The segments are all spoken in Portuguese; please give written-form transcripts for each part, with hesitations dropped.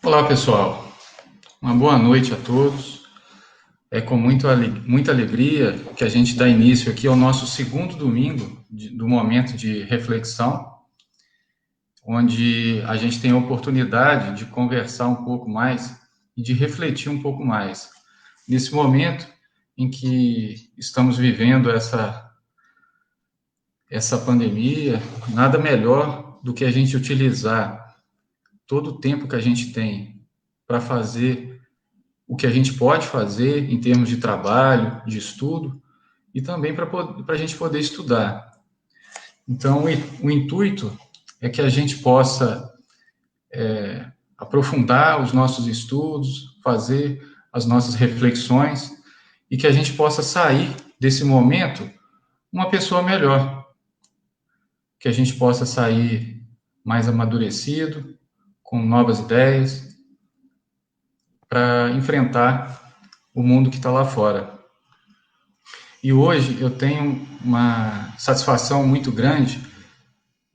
Olá, pessoal. Uma boa noite a todos. É com muita alegria que a gente dá início aqui ao nosso segundo domingo do momento de reflexão, onde a gente tem a oportunidade de conversar um pouco mais e de refletir um pouco mais. Nesse momento em que estamos vivendo essa pandemia, nada melhor do que a gente utilizar todo o tempo que a gente tem para fazer o que a gente pode fazer em termos de trabalho, de estudo, e também para a gente poder estudar. Então, o intuito é que a gente possa aprofundar os nossos estudos, fazer as nossas reflexões, e que a gente possa sair desse momento uma pessoa melhor, que a gente possa sair mais amadurecido, com novas ideias, para enfrentar o mundo que está lá fora. E hoje eu tenho uma satisfação muito grande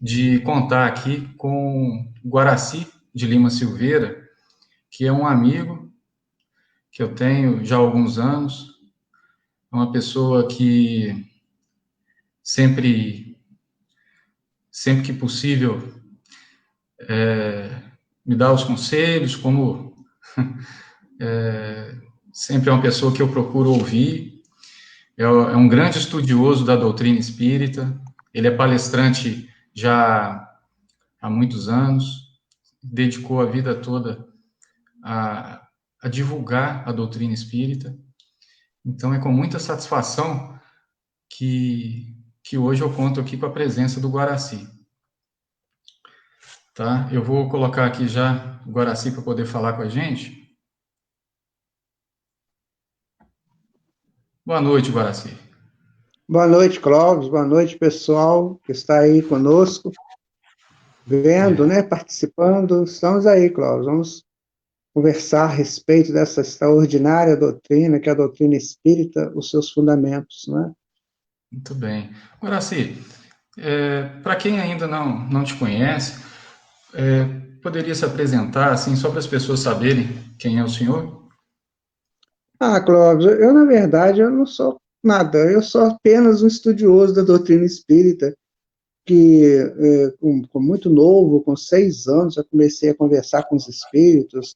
de contar aqui com Guaraci de Lima Silveira, que é um amigo que eu tenho já há alguns anos, é uma pessoa que sempre, sempre que possível, me dá os conselhos, como sempre é uma pessoa que eu procuro ouvir, é um grande estudioso da doutrina espírita, ele é palestrante já há muitos anos, dedicou a vida toda a, a divulgar a doutrina espírita. Então, é com muita satisfação que hoje eu conto aqui com a presença do Guaraci. Tá? Eu vou colocar aqui já o Guaraci para poder falar com a gente. Boa noite, Guaraci. Boa noite, Clóvis. Boa noite, pessoal que está aí conosco, vendo, É, né, participando. Estamos aí, Clóvis. Vamos conversar a respeito dessa extraordinária doutrina, que é a doutrina espírita, os seus fundamentos, né? muito bem. Guaraci, para quem ainda não te conhece, poderia se apresentar, assim, só para as pessoas saberem quem é o senhor? Ah, Clóvis, na verdade, eu não sou nada. Eu sou apenas um estudioso da doutrina espírita, que, muito novo, com 6 anos, eu comecei a conversar com os espíritos.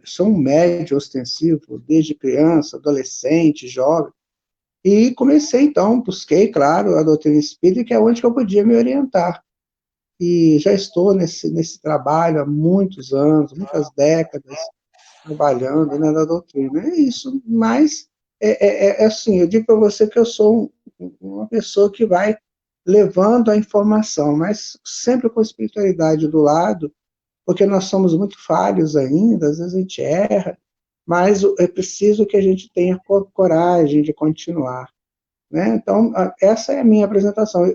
Sou um médium ostensivo desde criança, adolescente, jovem, e comecei então, busquei, claro, a doutrina espírita, que é onde que eu podia me orientar. E já estou nesse trabalho há muitos anos, muitas décadas, trabalhando, né, na doutrina. É isso, mas é assim, eu digo para você que eu sou uma pessoa que vai levando a informação, mas sempre com a espiritualidade do lado, porque nós somos muito falhos ainda, às vezes a gente erra, mas é preciso que a gente tenha coragem de continuar, né? Então, essa é a minha apresentação.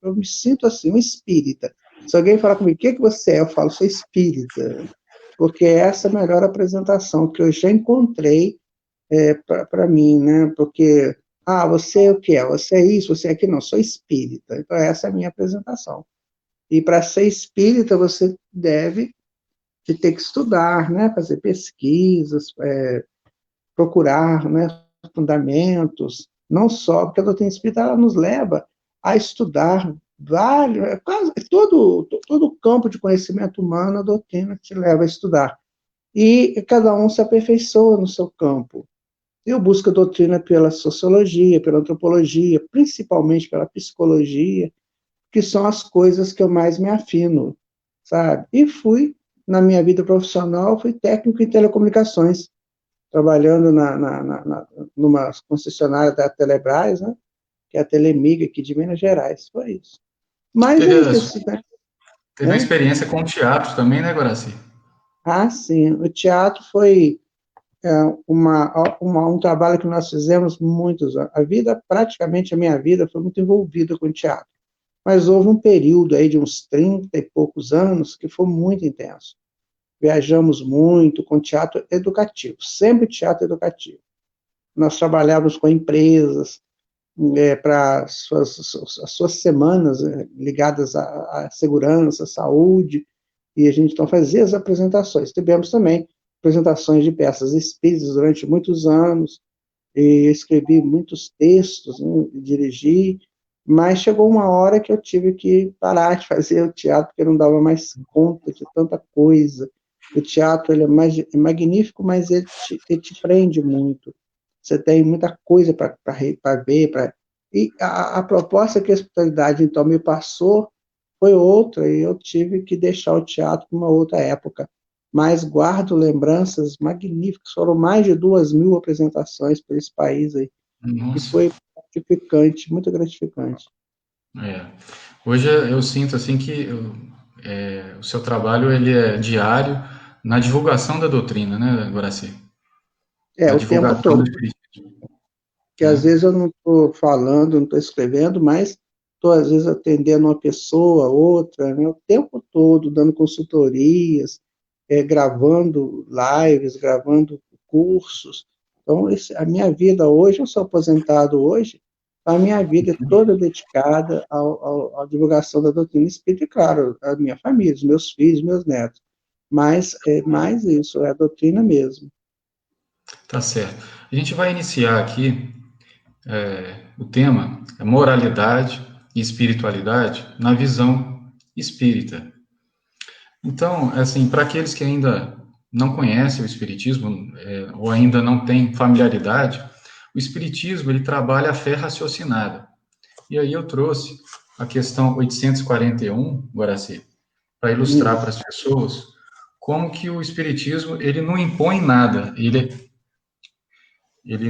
Eu me sinto assim, um espírita. Se alguém falar comigo, o que você é? Eu falo, sou espírita, porque essa é a melhor apresentação que eu já encontrei para mim, né? Porque, você é o que é? Você é isso, você é aquilo? Não, sou espírita. Então, essa é a minha apresentação. E para ser espírita, você deve de ter que estudar, né, fazer pesquisas, procurar, né, fundamentos, não só, porque a doutrina espírita ela nos leva a estudar vários, quase todo o campo de conhecimento humano, a doutrina te leva a estudar. E cada um se aperfeiçoa no seu campo. Eu busco a doutrina pela sociologia, pela antropologia, principalmente pela psicologia, que são as coisas que eu mais me afino, sabe? E na minha vida profissional, fui técnico em telecomunicações, trabalhando numa concessionária da Telebrás, né? Que é a Telemig aqui de Minas Gerais, foi isso. Mas Teve, é isso, teve uma né? experiência com teatro também, né, Guaraci? Sim, o teatro foi é, um trabalho que nós fizemos muitos anos. Praticamente a minha vida foi muito envolvida com teatro. Mas houve um período aí de uns 30 e poucos anos que foi muito intenso. Viajamos muito com teatro educativo, sempre teatro educativo. Nós trabalhávamos com empresas para as suas semanas ligadas à segurança, à saúde, e a gente então fazia as apresentações. Tivemos também apresentações de peças espíritas durante muitos anos, e escrevi muitos textos, né, dirigi, mas chegou uma hora que eu tive que parar de fazer o teatro, porque eu não dava mais conta de tanta coisa. O teatro ele é magnífico, mas ele te prende muito. Você tem muita coisa para ver. E a proposta que a espiritualidade, então, me passou foi outra, e eu tive que deixar o teatro para uma outra época. Mas guardo lembranças magníficas, foram mais de 2.000 apresentações por esse país aí, e Nossa. foi gratificante, muito gratificante. É. Hoje eu sinto assim que o seu trabalho ele é diário na divulgação da doutrina, né, Guaraci? Na O tempo divulgação do todo, espiritismo, que às né? vezes eu não estou falando, não estou escrevendo, mas estou às vezes atendendo uma pessoa, outra, né, o tempo todo, dando consultorias, gravando lives, gravando cursos. Então, a minha vida hoje, eu sou aposentado hoje, a minha vida é toda dedicada à divulgação da doutrina espírita, e, claro, a minha família, os meus filhos, meus netos. Mas é mais isso, é a doutrina mesmo. Tá certo. A gente vai iniciar aqui o tema é moralidade e espiritualidade na visão espírita. Então, assim, para aqueles que ainda não conhecem o espiritismo ou ainda não têm familiaridade, o espiritismo ele trabalha a fé raciocinada. E aí eu trouxe a questão 841, Guaraci, para ilustrar para Isso. as pessoas como que o espiritismo ele não impõe nada, ele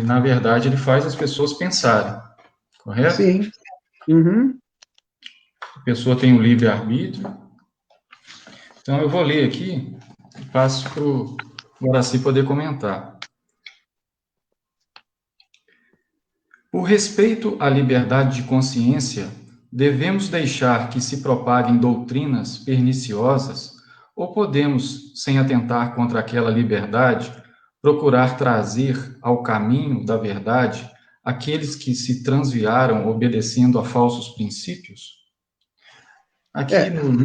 na verdade ele faz as pessoas pensarem, correto? Sim. Uhum. A pessoa tem um livre arbítrio. Então eu vou ler aqui e passo para o Guaraci poder comentar. Por respeito à liberdade de consciência, devemos deixar que se propaguem doutrinas perniciosas ou podemos, sem atentar contra aquela liberdade, procurar trazer ao caminho da verdade aqueles que se transviaram obedecendo a falsos princípios? Aqui É, no.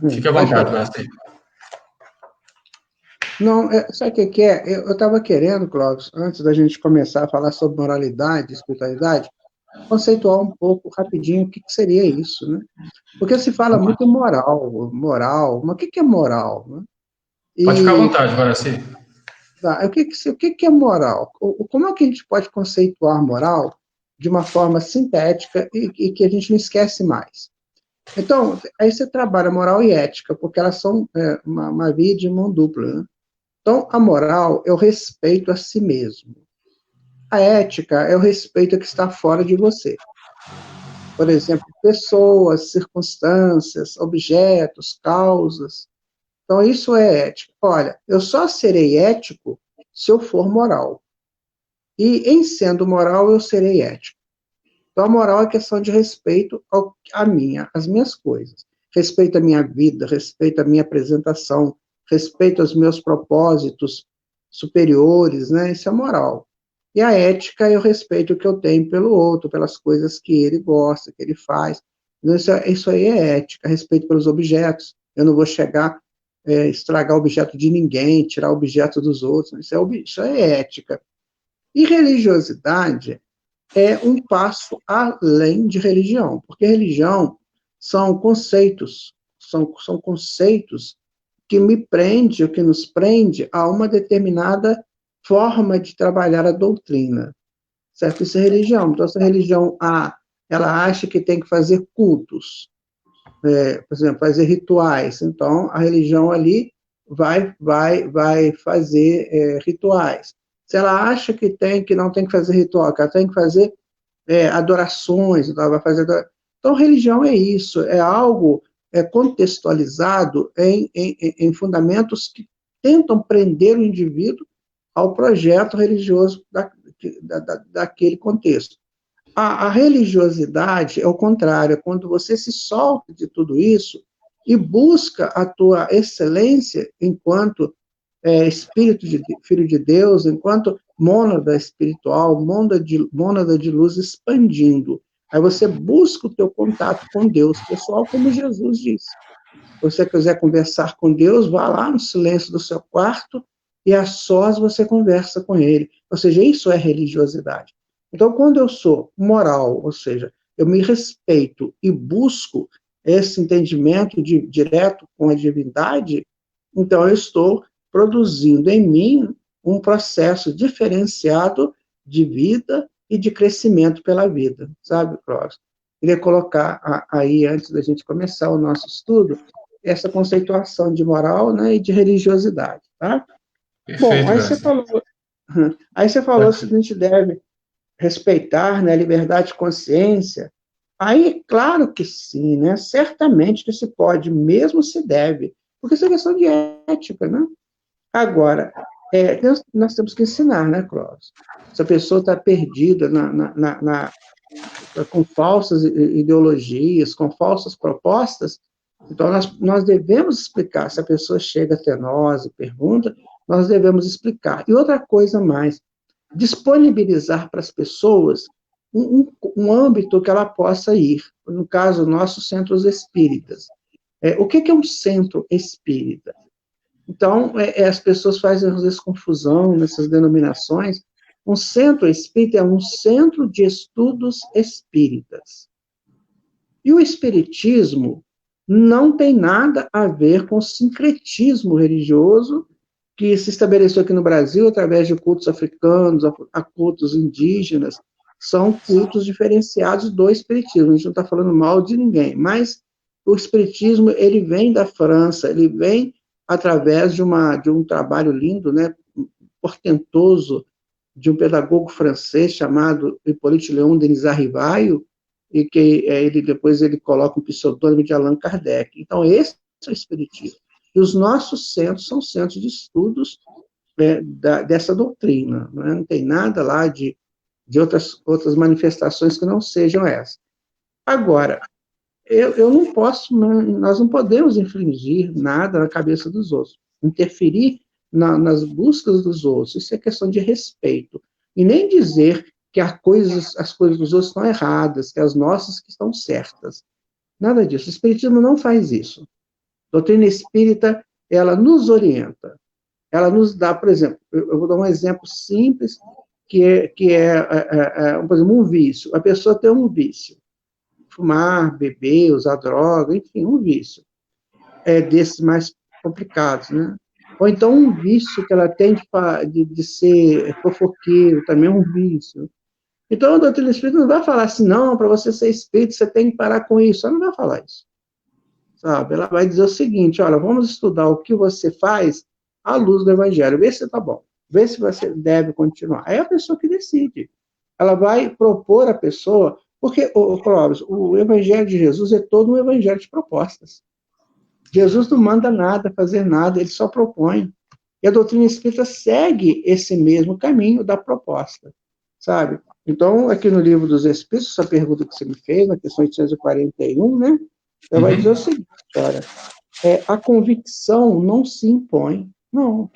Fique à pode vontade, falar. Guaraci. Não, sabe o que que é? Eu estava querendo, Clóvis, antes da gente começar a falar sobre moralidade, espiritualidade, conceituar um pouco rapidinho o que que seria isso, né? Porque se fala Vamos lá. muito em moral, mas o que que é moral, né? Pode ficar à E vontade, Guaraci. o que que é moral? Como é que a gente pode conceituar moral de uma forma sintética e que a gente não esquece mais? Então, aí você trabalha moral e ética, porque elas são uma via de mão dupla, né? Então, a moral é o respeito a si mesmo. A ética é o respeito a que está fora de você. Por exemplo, pessoas, circunstâncias, objetos, causas. Então, isso é ética. Olha, eu só serei ético se eu for moral. E, em sendo moral, eu serei ético. Então, a moral é questão de respeito às minhas coisas. Respeito à minha vida, respeito à minha apresentação, respeito aos meus propósitos superiores, né? Isso é moral. E a ética é o respeito que eu tenho pelo outro, pelas coisas que ele gosta, que ele faz. Então, isso aí é ética, respeito pelos objetos. Eu não vou chegar, estragar o objeto de ninguém, tirar o objeto dos outros. Isso é ética. E religiosidade é um passo além de religião, porque religião são conceitos, são conceitos que me prende, ou que nos prende a uma determinada forma de trabalhar a doutrina, certo? Isso é religião. Então, se a religião A, ela acha que tem que fazer cultos, por exemplo, fazer rituais, então a religião ali vai fazer rituais. Se ela acha que não tem que fazer ritual, que ela tem que fazer adorações, então vai fazer. Então, religião é isso, é algo contextualizado em fundamentos que tentam prender o indivíduo ao projeto religioso daquele contexto. A religiosidade é o contrário, é quando você se solta de tudo isso e busca a tua excelência enquanto espírito de filho de Deus, enquanto mônada espiritual, mônada de luz expandindo. Aí você busca o teu contato com Deus pessoal, como Jesus disse. você quiser conversar com Deus, vá lá no silêncio do seu quarto e a sós você conversa com Ele. Ou seja, isso é religiosidade. Então, quando eu sou moral, ou seja, eu me respeito e busco esse entendimento direto com a divindade, então eu estou produzindo em mim um processo diferenciado de vida e de crescimento pela vida, sabe, Clóvis? Queria colocar aí, antes da gente começar o nosso estudo, essa conceituação de moral, né, e de religiosidade, tá? Bom, Perfeito, Graça. aí você falou se a gente deve respeitar, né, a liberdade de consciência. Aí, claro que sim, né? Certamente que se pode, mesmo se deve, porque isso é questão de ética, né? Agora, nós temos que ensinar, né, Clóvis? Se a pessoa está perdida com falsas ideologias, com falsas propostas, então nós devemos explicar. Se a pessoa chega até nós e pergunta, nós devemos explicar. E outra coisa mais, disponibilizar para as pessoas um âmbito que ela possa ir. No caso, nossos centros espíritas. O que é um centro espírita? Então, as pessoas fazem, às vezes, confusão nessas denominações. Um centro espírita é um centro de estudos espíritas. E o espiritismo não tem nada a ver com o sincretismo religioso que se estabeleceu aqui no Brasil através de cultos africanos, a cultos indígenas. São cultos diferenciados do espiritismo. A gente não está falando mal de ninguém, mas o espiritismo, ele vem da França, ele vem através de um trabalho lindo, né, portentoso, de um pedagogo francês chamado Hippolyte Léon Denis Arrivaio, e que depois ele coloca um pseudônimo de Allan Kardec. Então, esse é o espiritismo. E os nossos centros são centros de estudos dessa doutrina. Não tem nada lá de outras manifestações que não sejam essas. Agora, eu não posso, nós não podemos infringir nada na cabeça dos outros, interferir nas buscas dos outros. Isso é questão de respeito. E nem dizer que as coisas dos outros estão erradas, que as nossas que estão certas. Nada disso. O espiritismo não faz isso. A doutrina espírita, ela nos orienta. Ela nos dá, por exemplo, eu vou dar um exemplo simples, que é por exemplo, um vício. A pessoa tem um vício. Fumar, beber, usar droga, enfim, um vício. Desses mais complicados, né? Ou então um vício que ela tem de ser fofoqueiro, também é um vício. Então, a doutrina espírita não vai falar assim, não, para você ser espírita, você tem que parar com isso. Ela não vai falar isso. Sabe? Ela vai dizer o seguinte, olha, vamos estudar o que você faz à luz do Evangelho, vê se está bom, vê se você deve continuar. Aí é a pessoa que decide. Ela vai propor à pessoa, porque, Clóvis, o Evangelho de Jesus é todo um evangelho de propostas. Jesus não manda nada, fazer nada, ele só propõe. E a doutrina espírita segue esse mesmo caminho da proposta, sabe? Então, aqui no Livro dos Espíritos, essa pergunta que você me fez, na questão 841, né? Ela vai dizer o seguinte, olha, a convicção não se impõe, não.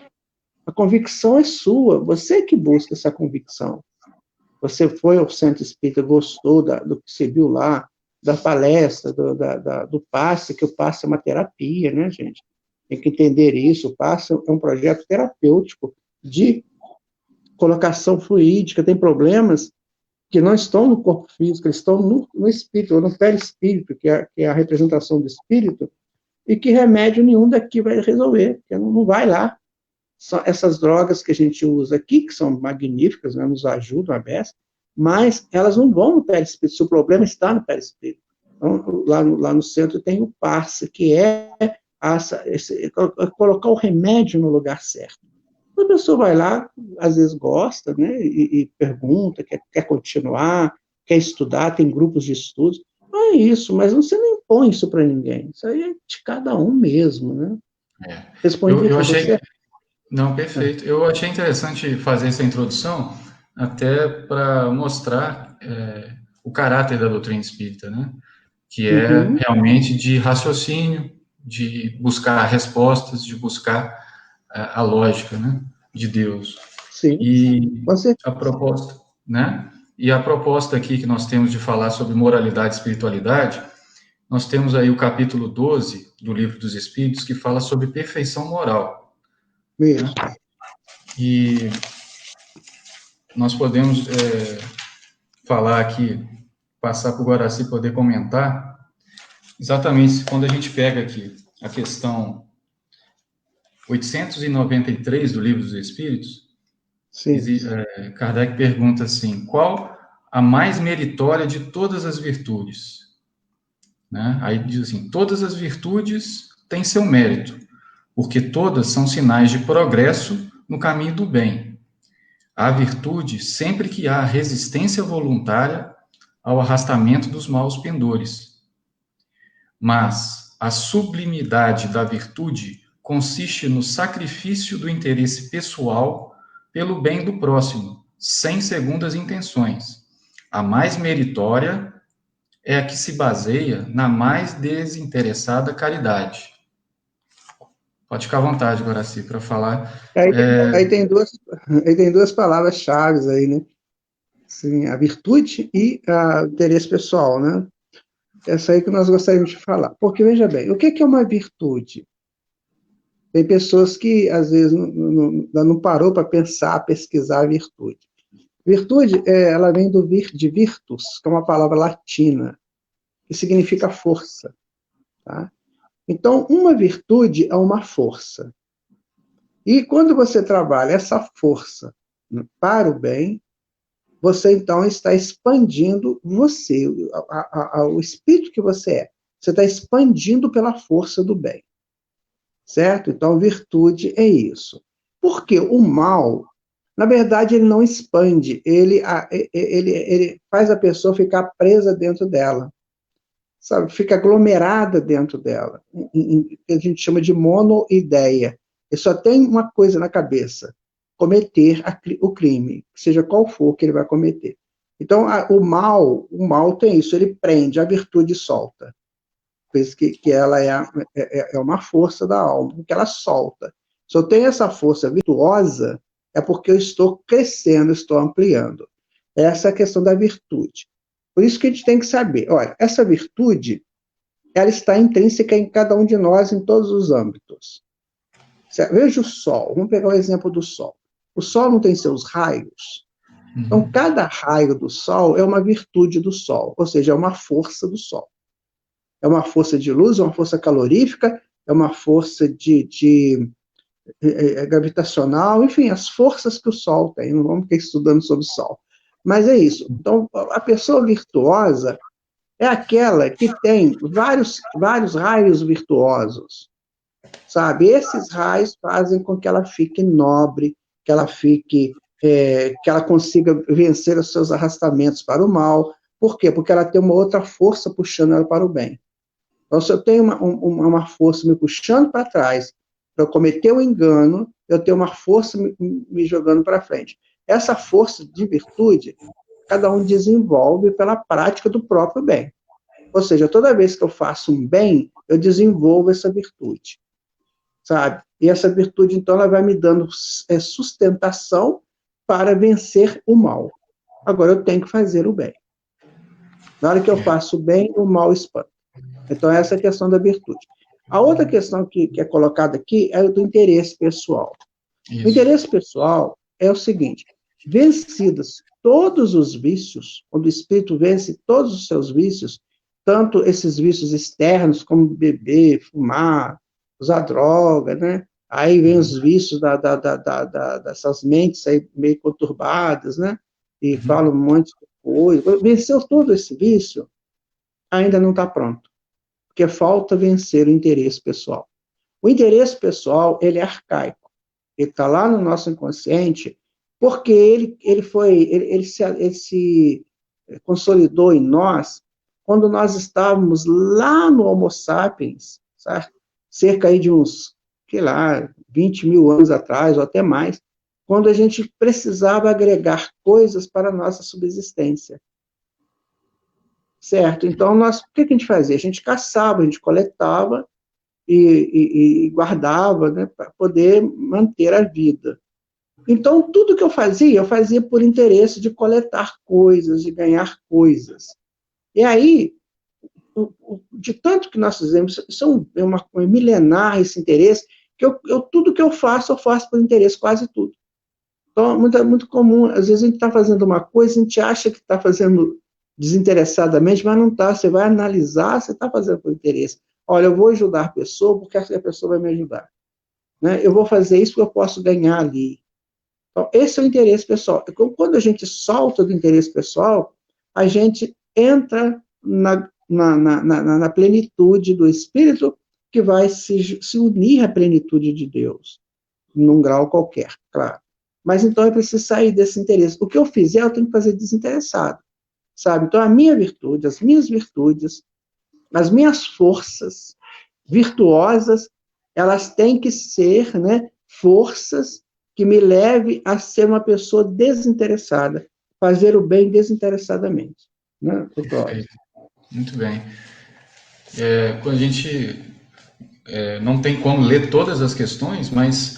A convicção é sua, você que busca essa convicção. Você foi ao centro espírita, gostou do que você viu lá, da palestra, do passe, que o passe é uma terapia, né, gente? Tem que entender isso. O passe é um projeto terapêutico de colocação fluídica. Tem problemas que não estão no corpo físico, eles estão no espírito, ou no perispírito, que é a representação do espírito, e que remédio nenhum daqui vai resolver, porque não vai lá. São essas drogas que a gente usa aqui, que são magníficas, né, nos ajudam a beça, mas elas não vão no perispírito, se o problema está no perispírito. Então, lá no centro tem o passe, que é colocar o remédio no lugar certo. A pessoa vai lá, às vezes gosta, né, e pergunta, quer continuar, quer estudar, tem grupos de estudos. Não é isso, mas você não impõe isso para ninguém. Isso aí é de cada um mesmo, né? Respondi Eu para achei... você? Não, perfeito. Eu achei interessante fazer essa introdução até para mostrar o caráter da doutrina espírita, né? Que é realmente de raciocínio, de buscar respostas, de buscar a lógica, né? De Deus. Sim. E a proposta, né? E a proposta aqui que nós temos de falar sobre moralidade e espiritualidade, nós temos aí o capítulo 12 do Livro dos Espíritos, que fala sobre perfeição moral. Mesmo. Né? E nós podemos falar aqui, passar para o Guaraci poder comentar, exatamente quando a gente pega aqui a questão 893 do Livro dos Espíritos, Kardec pergunta assim, qual a mais meritória de todas as virtudes? Né? Aí diz assim, todas as virtudes têm seu mérito, porque todas são sinais de progresso no caminho do bem. Há virtude sempre que há resistência voluntária ao arrastamento dos maus pendores. Mas a sublimidade da virtude consiste no sacrifício do interesse pessoal pelo bem do próximo, sem segundas intenções. A mais meritória é a que se baseia na mais desinteressada caridade. Pode ficar à vontade, Guaraci, para falar. Aí tem duas palavras-chave aí, né? Assim, a virtude e o interesse pessoal, né? Essa aí que nós gostaríamos de falar. Porque, veja bem, o que é uma virtude? Tem pessoas que, às vezes, não parou para pensar, pesquisar a virtude. Virtude, ela vem de virtus, que é uma palavra latina, que significa força. Tá? Então, uma virtude é uma força. E quando você trabalha essa força para o bem, você, então, está expandindo você, o espírito que você é. Você está expandindo pela força do bem. Certo? Então, virtude é isso. Porque o mal, na verdade, ele não expande, ele faz a pessoa ficar presa dentro dela, sabe? Fica aglomerada dentro dela, que a gente chama de monoideia. Ele só tem uma coisa na cabeça, cometer o crime, seja qual for que ele vai cometer. Então, o mal tem isso, ele prende, a virtude solta. Que ela é uma força da alma, que ela solta. Se eu tenho essa força virtuosa, é porque eu estou crescendo, estou ampliando. Essa é a questão da virtude. Por isso que a gente tem que saber, olha, essa virtude, ela está intrínseca em cada um de nós, em todos os âmbitos. Veja o Sol, vamos pegar o exemplo do Sol. O Sol não tem seus raios? Então, cada raio do Sol é uma virtude do Sol, ou seja, é uma força do Sol. É uma força de luz, é uma força calorífica, é uma força gravitacional, enfim, as forças que o Sol tem. Não vamos ficar estudando sobre o Sol. Mas é isso. Então, a pessoa virtuosa é aquela que tem vários raios virtuosos, sabe? Esses raios fazem com que ela fique nobre, que ela consiga vencer os seus arrastamentos para o mal. Por quê? Porque ela tem uma outra força puxando ela para o bem. Então, se eu tenho uma força me puxando para trás, para eu cometer um engano, eu tenho uma força me jogando para frente. Essa força de virtude, cada um desenvolve pela prática do próprio bem. Ou seja, toda vez que eu faço um bem, eu desenvolvo essa virtude, sabe? E essa virtude, então, ela vai me dando sustentação para vencer o mal. Agora, eu tenho que fazer o bem. Na hora que eu faço o bem, o mal espanta. Então, essa é a questão da virtude. A outra questão que é colocada aqui é do interesse pessoal. Isso. O interesse pessoal é o seguinte, vencidos todos os vícios, quando o espírito vence todos os seus vícios, tanto esses vícios externos, como beber, fumar, usar droga, né? Aí vem os vícios dessas mentes aí meio conturbadas, né? E falam um monte de coisa. Venceu todo esse vício, ainda não está pronto. Porque falta vencer o interesse pessoal. O interesse pessoal, ele é arcaico. Ele está lá no nosso inconsciente, porque ele se consolidou em nós quando nós estávamos lá no Homo sapiens, certo? Cerca aí de uns, 20 mil anos atrás, ou até mais, quando a gente precisava agregar coisas para a nossa subsistência. Certo? Então, o que a gente fazia? A gente caçava, a gente coletava e guardava, né, para poder manter a vida. Então, tudo que eu fazia por interesse de coletar coisas, de ganhar coisas. E aí, de tanto que nós fizemos, é milenar esse interesse, que tudo que eu faço por interesse, quase tudo. Então, muito comum, às vezes a gente está fazendo uma coisa, a gente acha que está fazendo desinteressadamente, mas não está. Você vai analisar, você está fazendo por interesse. Olha, eu vou ajudar a pessoa porque a pessoa vai me ajudar. Né? Eu vou fazer isso porque eu posso ganhar ali. Então, esse é o interesse pessoal. Quando a gente solta do interesse pessoal, a gente entra na plenitude do Espírito, que vai se unir à plenitude de Deus, num grau qualquer, claro. Mas então eu preciso sair desse interesse. O que eu fizer, eu tenho que fazer desinteressado, sabe? Então a minha virtude, as minhas virtudes, as minhas forças virtuosas, elas têm que ser, né, forças que me levem a ser uma pessoa desinteressada, fazer o bem desinteressadamente. Né, Perfeito. Muito bem. Quando a gente não tem como ler todas as questões, mas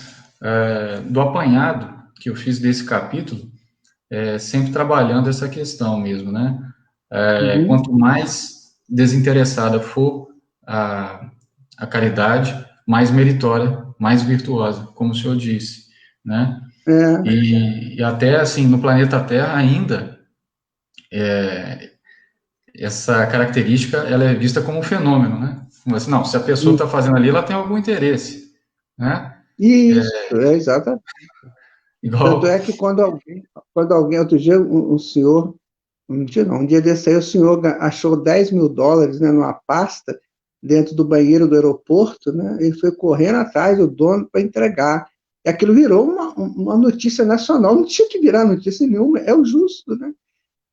do apanhado que eu fiz desse capítulo, sempre trabalhando essa questão mesmo, né? Quanto mais desinteressada for a caridade, mais meritória, mais virtuosa, como o senhor disse, né? E até, assim, no planeta Terra ainda, essa característica, ela é vista como um fenômeno, né? Mas, não, se a pessoa está fazendo ali, ela tem algum interesse, né? Isso, exatamente. Igual... Tanto é que quando alguém outro dia, um senhor, um dia desse aí, o senhor achou $10.000, né, numa pasta, dentro do banheiro do aeroporto, né? Ele foi correndo atrás do dono para entregar. E aquilo virou uma notícia nacional, não tinha que virar notícia nenhuma, é o justo, né?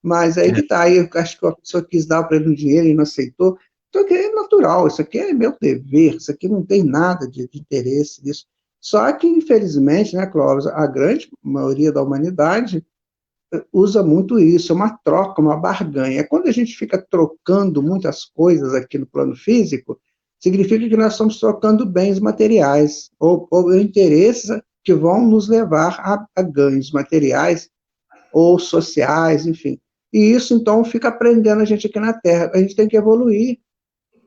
Mas aí que tá, aí eu acho que a pessoa quis dar para ele um dinheiro e não aceitou. Então, aqui é natural, isso aqui é meu dever, isso aqui não tem nada de interesse nisso. Só que, infelizmente, né, Clóvis, a grande maioria da humanidade usa muito isso, é uma troca, uma barganha. Quando a gente fica trocando muitas coisas aqui no plano físico, significa que nós estamos trocando bens materiais, ou interesses que vão nos levar a ganhos materiais ou sociais, enfim. E isso, então, fica prendendo a gente aqui na Terra. A gente tem que evoluir,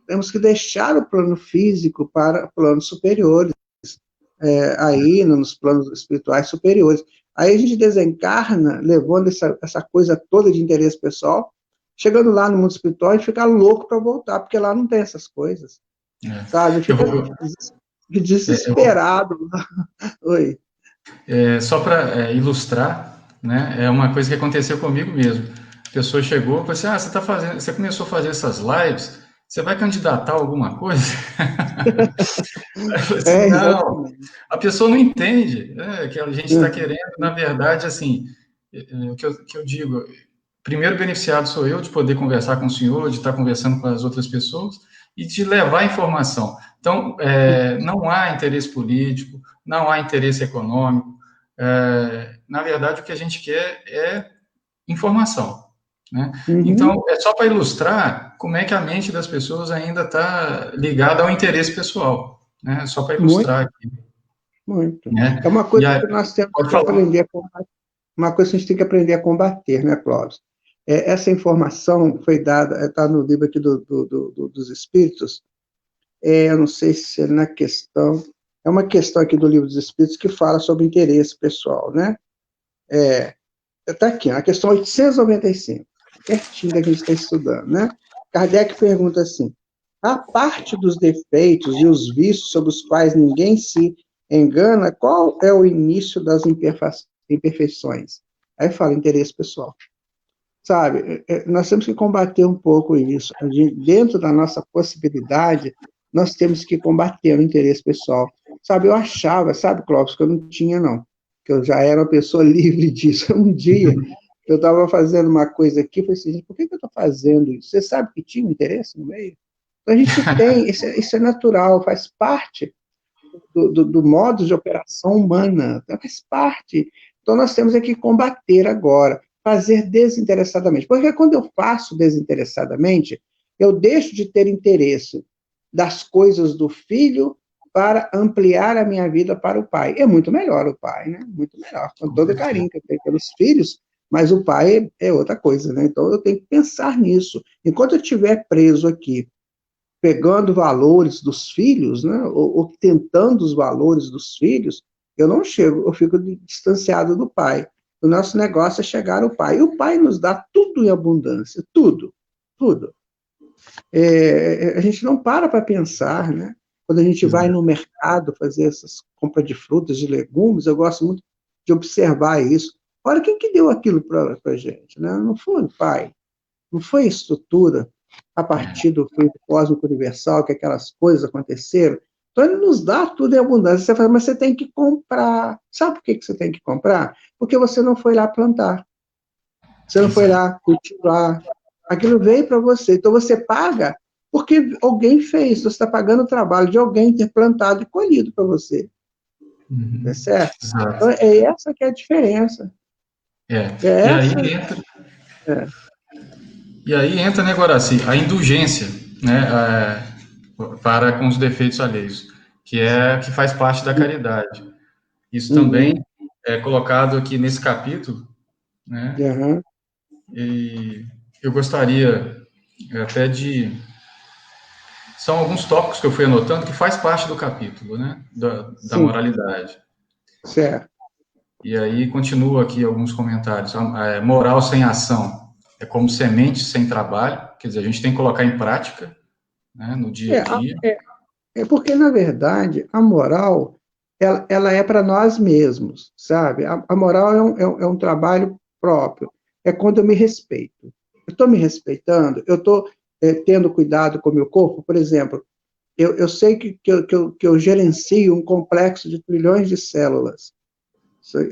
temos que deixar o plano físico para planos superiores, aí nos planos espirituais superiores. Aí a gente desencarna, levando essa coisa toda de interesse pessoal, chegando lá no mundo espiritual, a gente fica louco para voltar, porque lá não tem essas coisas, sabe? Fica desesperado. Oi. Só para ilustrar, né, é uma coisa que aconteceu comigo mesmo. A pessoa chegou e falou assim, você começou a fazer essas lives, você vai candidatar a alguma coisa? Eu falei assim, não, a pessoa não entende, que a gente está querendo, na verdade, assim, o que eu digo, primeiro beneficiado sou eu de poder conversar com o senhor, de estar conversando com as outras pessoas e de levar informação. Então, não há interesse político, não há interesse econômico. Na verdade, o que a gente quer é informação. Né? Então, é só para ilustrar como é que a mente das pessoas ainda está ligada ao interesse pessoal. Né? Só para ilustrar aqui. Muito. Né? É uma coisa que nós temos que aprender a combater. Uma coisa que a gente tem que aprender a combater, né, Clóvis? Essa informação foi dada, está no livro aqui dos Espíritos, eu não sei se é na questão, é uma questão aqui do livro dos Espíritos que fala sobre interesse pessoal, né? Está aqui, a questão 895, pertinho da que a gente está estudando, né? Kardec pergunta assim, a parte dos defeitos e os vícios sobre os quais ninguém se engana, qual é o início das imperfeições? Aí fala, interesse pessoal. Sabe, nós temos que combater um pouco isso. Dentro da nossa possibilidade, nós temos que combater o interesse pessoal. Sabe, eu achava, sabe, Clóvis, que eu não tinha, não. Que eu já era uma pessoa livre disso. Um dia, eu estava fazendo uma coisa aqui, falei assim, por que eu estou fazendo isso? Você sabe que tinha um interesse no meio? Então, a gente tem, isso é natural, faz parte do modo de operação humana, faz parte. Então, nós temos que combater agora, fazer desinteressadamente. Porque quando eu faço desinteressadamente, eu deixo de ter interesse das coisas do filho para ampliar a minha vida para o pai. É muito melhor o pai, né? Muito melhor, com todo o carinho que eu tenho pelos filhos, Mas o pai é outra coisa, né? Então eu tenho que pensar nisso. Enquanto eu estiver preso aqui, pegando valores dos filhos, né? Ou tentando os valores dos filhos, eu não chego, eu fico distanciado do pai. O nosso negócio é chegar ao pai. E o pai nos dá tudo em abundância, tudo, tudo. A gente não para pensar, né? Quando a gente vai no mercado fazer essas compras de frutas, de legumes, eu gosto muito de observar isso. Olha, quem que deu aquilo para a gente, né? Não foi o pai, não foi a estrutura a partir do fluido cósmico universal, que aquelas coisas aconteceram. Então, ele nos dá tudo em abundância. Você fala, mas você tem que comprar. Sabe por que você tem que comprar? Porque você não foi lá plantar. Você não foi lá cultivar. Aquilo veio para você. Então, você paga porque alguém fez. Você está pagando o trabalho de alguém ter plantado e colhido para você. É certo? Exato. Então, é essa que é a diferença. E aí entra... E aí entra, né, Guaraci, a indulgência, né, para com os defeitos alheios, que faz parte da caridade. Isso também é colocado aqui nesse capítulo, né? E eu gostaria até de... São alguns tópicos que eu fui anotando que faz parte do capítulo, né, da moralidade. Certo. E aí continua aqui alguns comentários. Moral sem ação é como semente sem trabalho, quer dizer, a gente tem que colocar em prática, né, no dia a dia. Porque, na verdade, a moral, ela é para nós mesmos, sabe? A moral é um trabalho próprio. É quando eu me respeito. Eu estou me respeitando, eu estou tendo cuidado com o meu corpo, por exemplo, eu sei que eu gerencio um complexo de trilhões de células.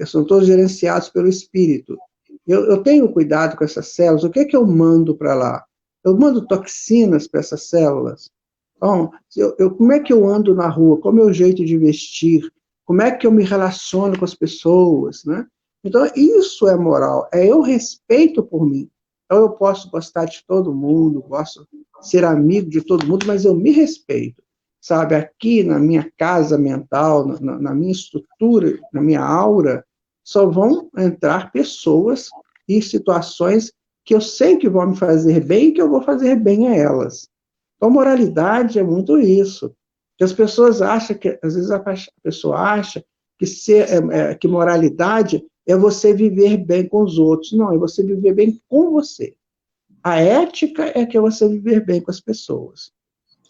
São todos gerenciados pelo espírito. Eu tenho cuidado com essas células. O que é que eu mando para lá? Eu mando toxinas para essas células. Então, como é que eu ando na rua? Qual é o meu jeito de vestir? Como é que eu me relaciono com as pessoas? Né? Então, isso é moral. É eu respeito por mim. Então, eu posso gostar de todo mundo, posso ser amigo de todo mundo, mas eu me respeito. Sabe, aqui na minha casa mental, na minha estrutura, na minha aura, só vão entrar pessoas e situações que eu sei que vão me fazer bem e que eu vou fazer bem a elas. Então, moralidade é muito isso. Que as pessoas acham que, às vezes, a pessoa acha que moralidade é você viver bem com os outros. Não, é você viver bem com você. A ética é que é você viver bem com as pessoas.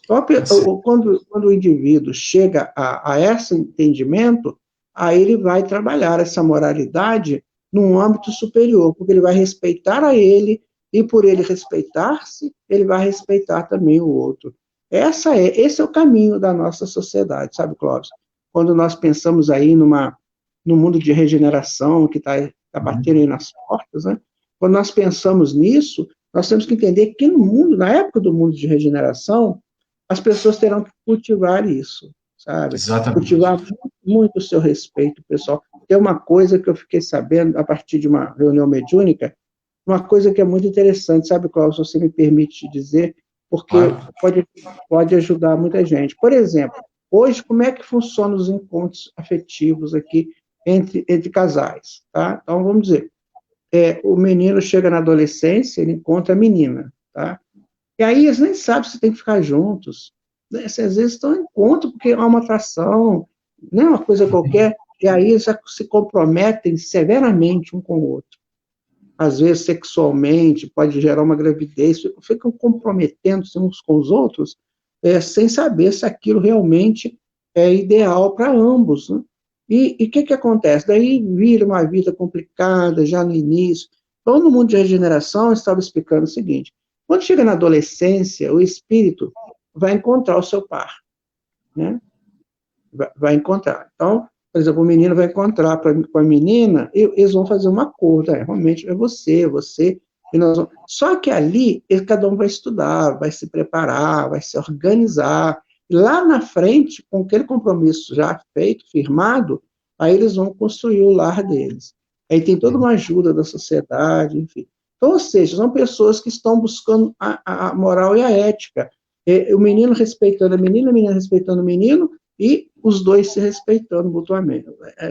Então, quando o indivíduo chega a esse entendimento, aí ele vai trabalhar essa moralidade num âmbito superior, porque ele vai respeitar a ele, e por ele respeitar-se, ele vai respeitar também o outro. Esse é o caminho da nossa sociedade, sabe, Clóvis? Quando nós pensamos aí num mundo de regeneração que está batendo aí nas portas, né? Quando nós pensamos nisso, nós temos que entender que no mundo, na época do mundo de regeneração, as pessoas terão que cultivar isso, sabe? Exatamente. Cultivar muito o seu respeito, pessoal. Tem uma coisa que eu fiquei sabendo a partir de uma reunião mediúnica, uma coisa que é muito interessante, sabe, Cláudio, se você me permite dizer, porque pode ajudar muita gente. Por exemplo, hoje, como é que funcionam os encontros afetivos aqui entre casais, tá? Então, vamos dizer, o menino chega na adolescência, ele encontra a menina, tá? E aí eles nem sabem se tem que ficar juntos. Né? Às vezes estão em encontro porque há uma atração, não é uma coisa qualquer, e aí eles já se comprometem severamente um com o outro. Às vezes, sexualmente, pode gerar uma gravidez, ficam comprometendo-se uns com os outros, sem saber se aquilo realmente é ideal para ambos. Né? E o que acontece? Daí vira uma vida complicada já no início. Então, no mundo de regeneração, eu estava explicando o seguinte: quando chega na adolescência, o espírito vai encontrar o seu par, né? Vai encontrar. Então, por exemplo, o menino vai encontrar com a menina, e eles vão fazer um acordo, realmente é você, e nós vamos... Só que ali, cada um vai estudar, vai se preparar, vai se organizar, e lá na frente, com aquele compromisso já feito, firmado, aí eles vão construir o lar deles. Aí tem toda uma ajuda da sociedade, enfim. Então, ou seja, são pessoas que estão buscando a moral e a ética. O menino respeitando a menina respeitando o menino, e os dois se respeitando mutuamente,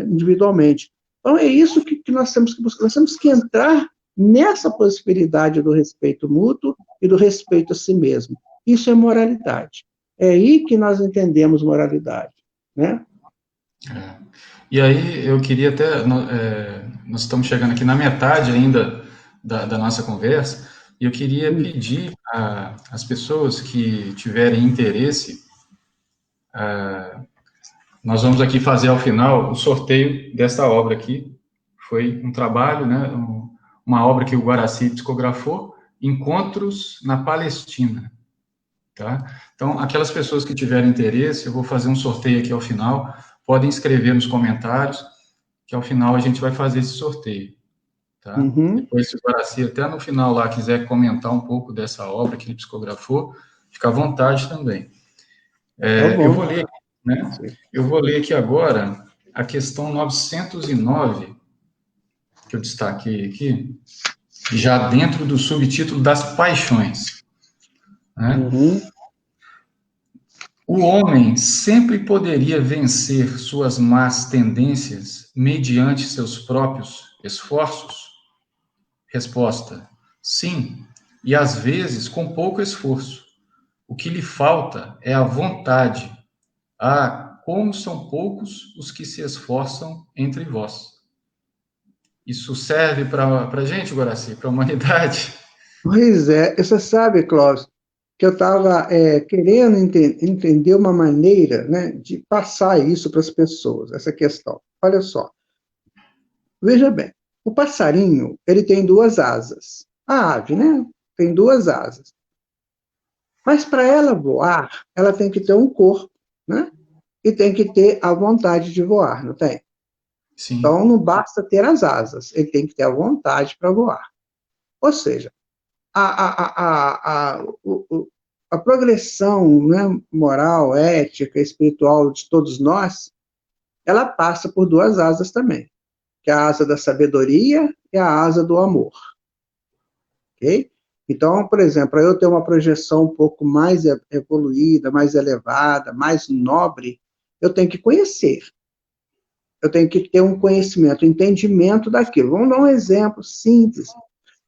individualmente. Então, é isso que nós temos que buscar. Nós temos que entrar nessa possibilidade do respeito mútuo e do respeito a si mesmo. Isso é moralidade. É aí que nós entendemos moralidade, né? E aí eu queria até, nós estamos chegando aqui na metade ainda da nossa conversa, e eu queria pedir às pessoas que tiverem interesse, nós vamos aqui fazer ao final o sorteio desta obra aqui. Foi um trabalho, né, uma obra que o Guaraci psicografou, Encontros na Palestina. Tá? Então, aquelas pessoas que tiverem interesse, eu vou fazer um sorteio aqui ao final, podem escrever nos comentários, que ao final a gente vai fazer esse sorteio. Tá? Depois, se o Guaraci até no final lá quiser comentar um pouco dessa obra que ele psicografou, fica à vontade também. Eu vou ler, né? Eu vou ler aqui agora a questão 909, que eu destaquei aqui, já dentro do subtítulo das paixões. Né? O homem sempre poderia vencer suas más tendências mediante seus próprios esforços? Resposta: sim, e às vezes com pouco esforço. O que lhe falta é a vontade. Ah, como são poucos os que se esforçam entre vós. Isso serve para a gente, Guaraci, para a humanidade? Pois é, você sabe, Clóvis, que eu estava querendo entender uma maneira, né, de passar isso para as pessoas, essa questão. Olha só, veja bem, o passarinho, ele tem duas asas. A ave, né, tem duas asas. Mas para ela voar, ela tem que ter um corpo, né, e tem que ter a vontade de voar, não tem? Sim. Então, não basta ter as asas, ele tem que ter a vontade para voar. Ou seja, a progressão, né, moral, ética, espiritual de todos nós, ela passa por duas asas também, que é a asa da sabedoria e a asa do amor. Ok? Então, por exemplo, para eu ter uma projeção um pouco mais evoluída, mais elevada, mais nobre, eu tenho que conhecer. Eu tenho que ter um conhecimento, um entendimento daquilo. Vamos dar um exemplo simples.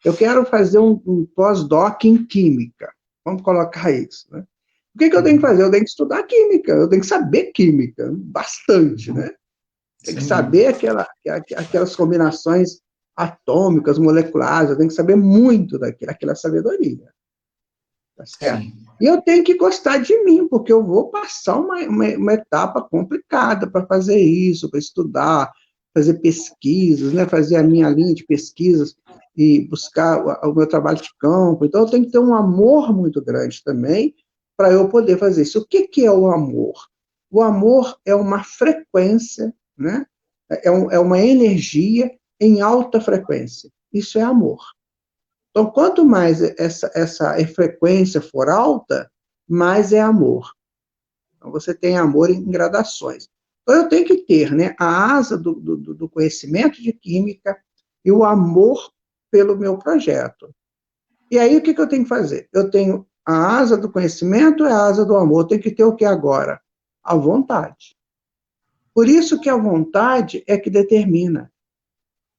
Eu quero fazer um pós-doc em química. Vamos colocar isso, né? O que eu tenho que fazer? Eu tenho que estudar química, eu tenho que saber química, bastante, né? Tem que saber aquelas combinações atômicas, moleculares, eu tenho que saber muito daquela sabedoria. Tá certo? Sim. E eu tenho que gostar de mim, porque eu vou passar uma etapa complicada para fazer isso, para estudar, fazer pesquisas, né? Fazer a minha linha de pesquisas e buscar o meu trabalho de campo. Então, eu tenho que ter um amor muito grande também para eu poder fazer isso. O que é o amor? O amor é uma frequência, né? É uma energia em alta frequência. Isso é amor. Então, quanto mais essa frequência for alta, mais é amor. Então, você tem amor em gradações. Então, eu tenho que ter, né, a asa do conhecimento de química e o amor pelo meu projeto. E aí, o que eu tenho que fazer? Eu tenho a asa do conhecimento e a asa do amor. Eu tenho que ter o que agora? A vontade. Por isso que a vontade é que determina.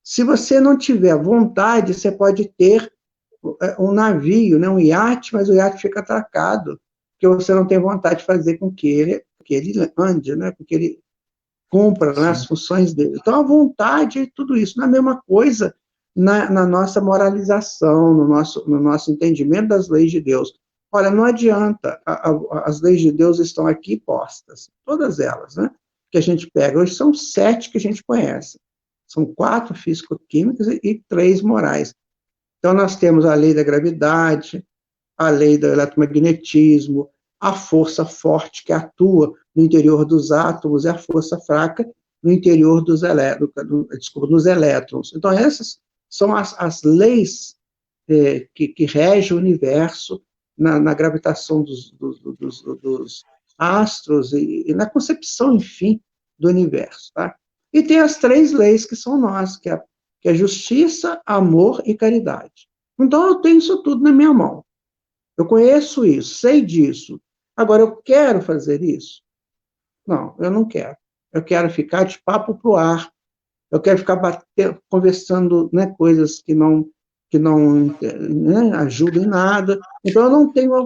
Se você não tiver vontade, você pode ter um navio, né, um iate, mas o iate fica atracado, porque você não tem vontade de fazer com que ele ande, né, com que ele cumpra, né, as funções dele. Então, a vontade e tudo isso não é a mesma coisa na nossa moralização, no nosso entendimento das leis de Deus. Olha, não adianta, as leis de Deus estão aqui postas, todas elas, né, que a gente pega. Hoje são 7 que a gente conhece. São 4 físico-químicas e 3 morais. Então, nós temos a lei da gravidade, a lei do eletromagnetismo, a força forte que atua no interior dos átomos e a força fraca no interior dos elétrons. Então, essas são as leis que regem o universo na gravitação dos astros e na concepção, enfim, do universo. Tá? E tem as 3 leis que são nós, que é justiça, amor e caridade. Então, eu tenho isso tudo na minha mão. Eu conheço isso, sei disso. Agora, eu quero fazer isso? Não, eu não quero. Eu quero ficar de papo pro ar. eu quero ficar conversando, né, coisas que não, né, ajudam em nada. Então, eu não tenho a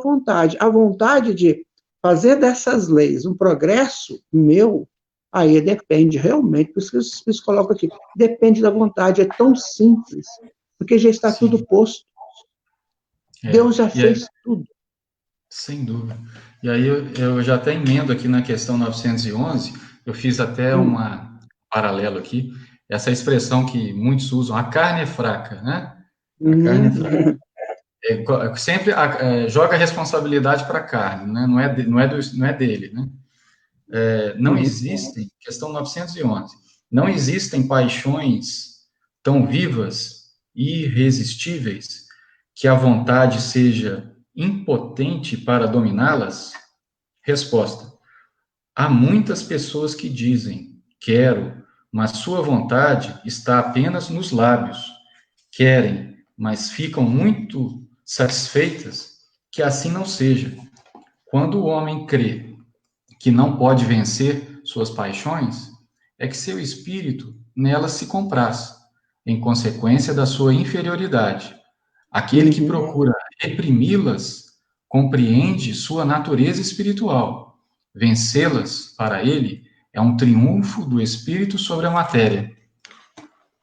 vontade de fazer dessas leis um progresso meu, aí depende realmente, por isso que os Espíritos colocam aqui, depende da vontade, é tão simples, porque já está Sim. tudo posto. É. Deus já E aí, fez tudo. sem dúvida. E aí eu já até emendo aqui na questão 911, eu fiz até um paralelo aqui, essa expressão que muitos usam, a carne é fraca, né? A carne é fraca. Uhum. Sempre joga a responsabilidade para a carne, né? Não é dele, né? Não Uhum. existem, questão 911, não existem paixões tão vivas e irresistíveis que a vontade seja impotente para dominá-las? Resposta: há muitas pessoas que dizem, quero, mas sua vontade está apenas nos lábios. Querem, mas ficam muito satisfeitas que assim não seja. Quando o homem crê que não pode vencer suas paixões, é que seu espírito nelas se compraz, em consequência da sua inferioridade. Aquele que Uhum. procura reprimi-las compreende sua natureza espiritual. Vencê-las, para ele, é um triunfo do espírito sobre a matéria.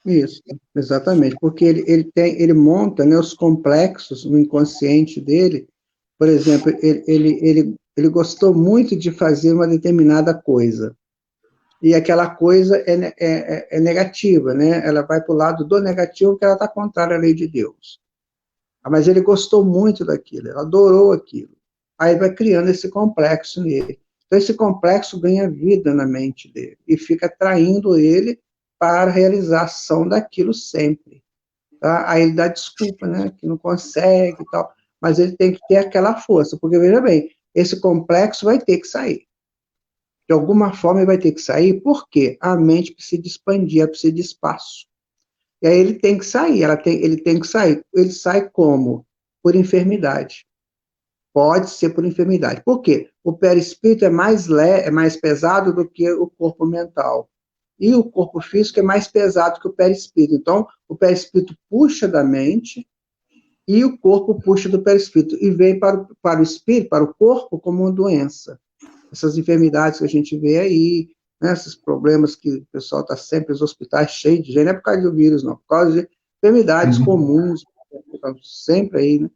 Isso, exatamente, porque ele monta, né, os complexos no inconsciente dele. Por exemplo, ele gostou muito de fazer uma determinada coisa, e aquela coisa é negativa, né? Ela vai para o lado do negativo, porque ela está contrária à lei de Deus. Mas ele gostou muito daquilo, ele adorou aquilo. Aí vai criando esse complexo nele. Então, esse complexo ganha vida na mente dele e fica atraindo ele para a realização daquilo sempre. Tá? Aí ele dá desculpa, né? Que não consegue e tal. Mas ele tem que ter aquela força, porque veja bem, esse complexo vai ter que sair. De alguma forma ele vai ter que sair, porque a mente precisa de expandir, ela precisa de espaço. E aí ele tem que sair, ele tem que sair. Ele sai como? Por enfermidade. Pode ser por enfermidade. Por quê? O perispírito é mais pesado do que o corpo mental. E o corpo físico é mais pesado que o perispírito. Então, o perispírito puxa da mente e o corpo puxa do perispírito. E vem para o espírito, para o corpo, como uma doença. Essas enfermidades que a gente vê aí, né, esses problemas que o pessoal está sempre nos hospitais cheios de gente, não é por causa do vírus, não, por causa de enfermidades comuns, sempre aí, né?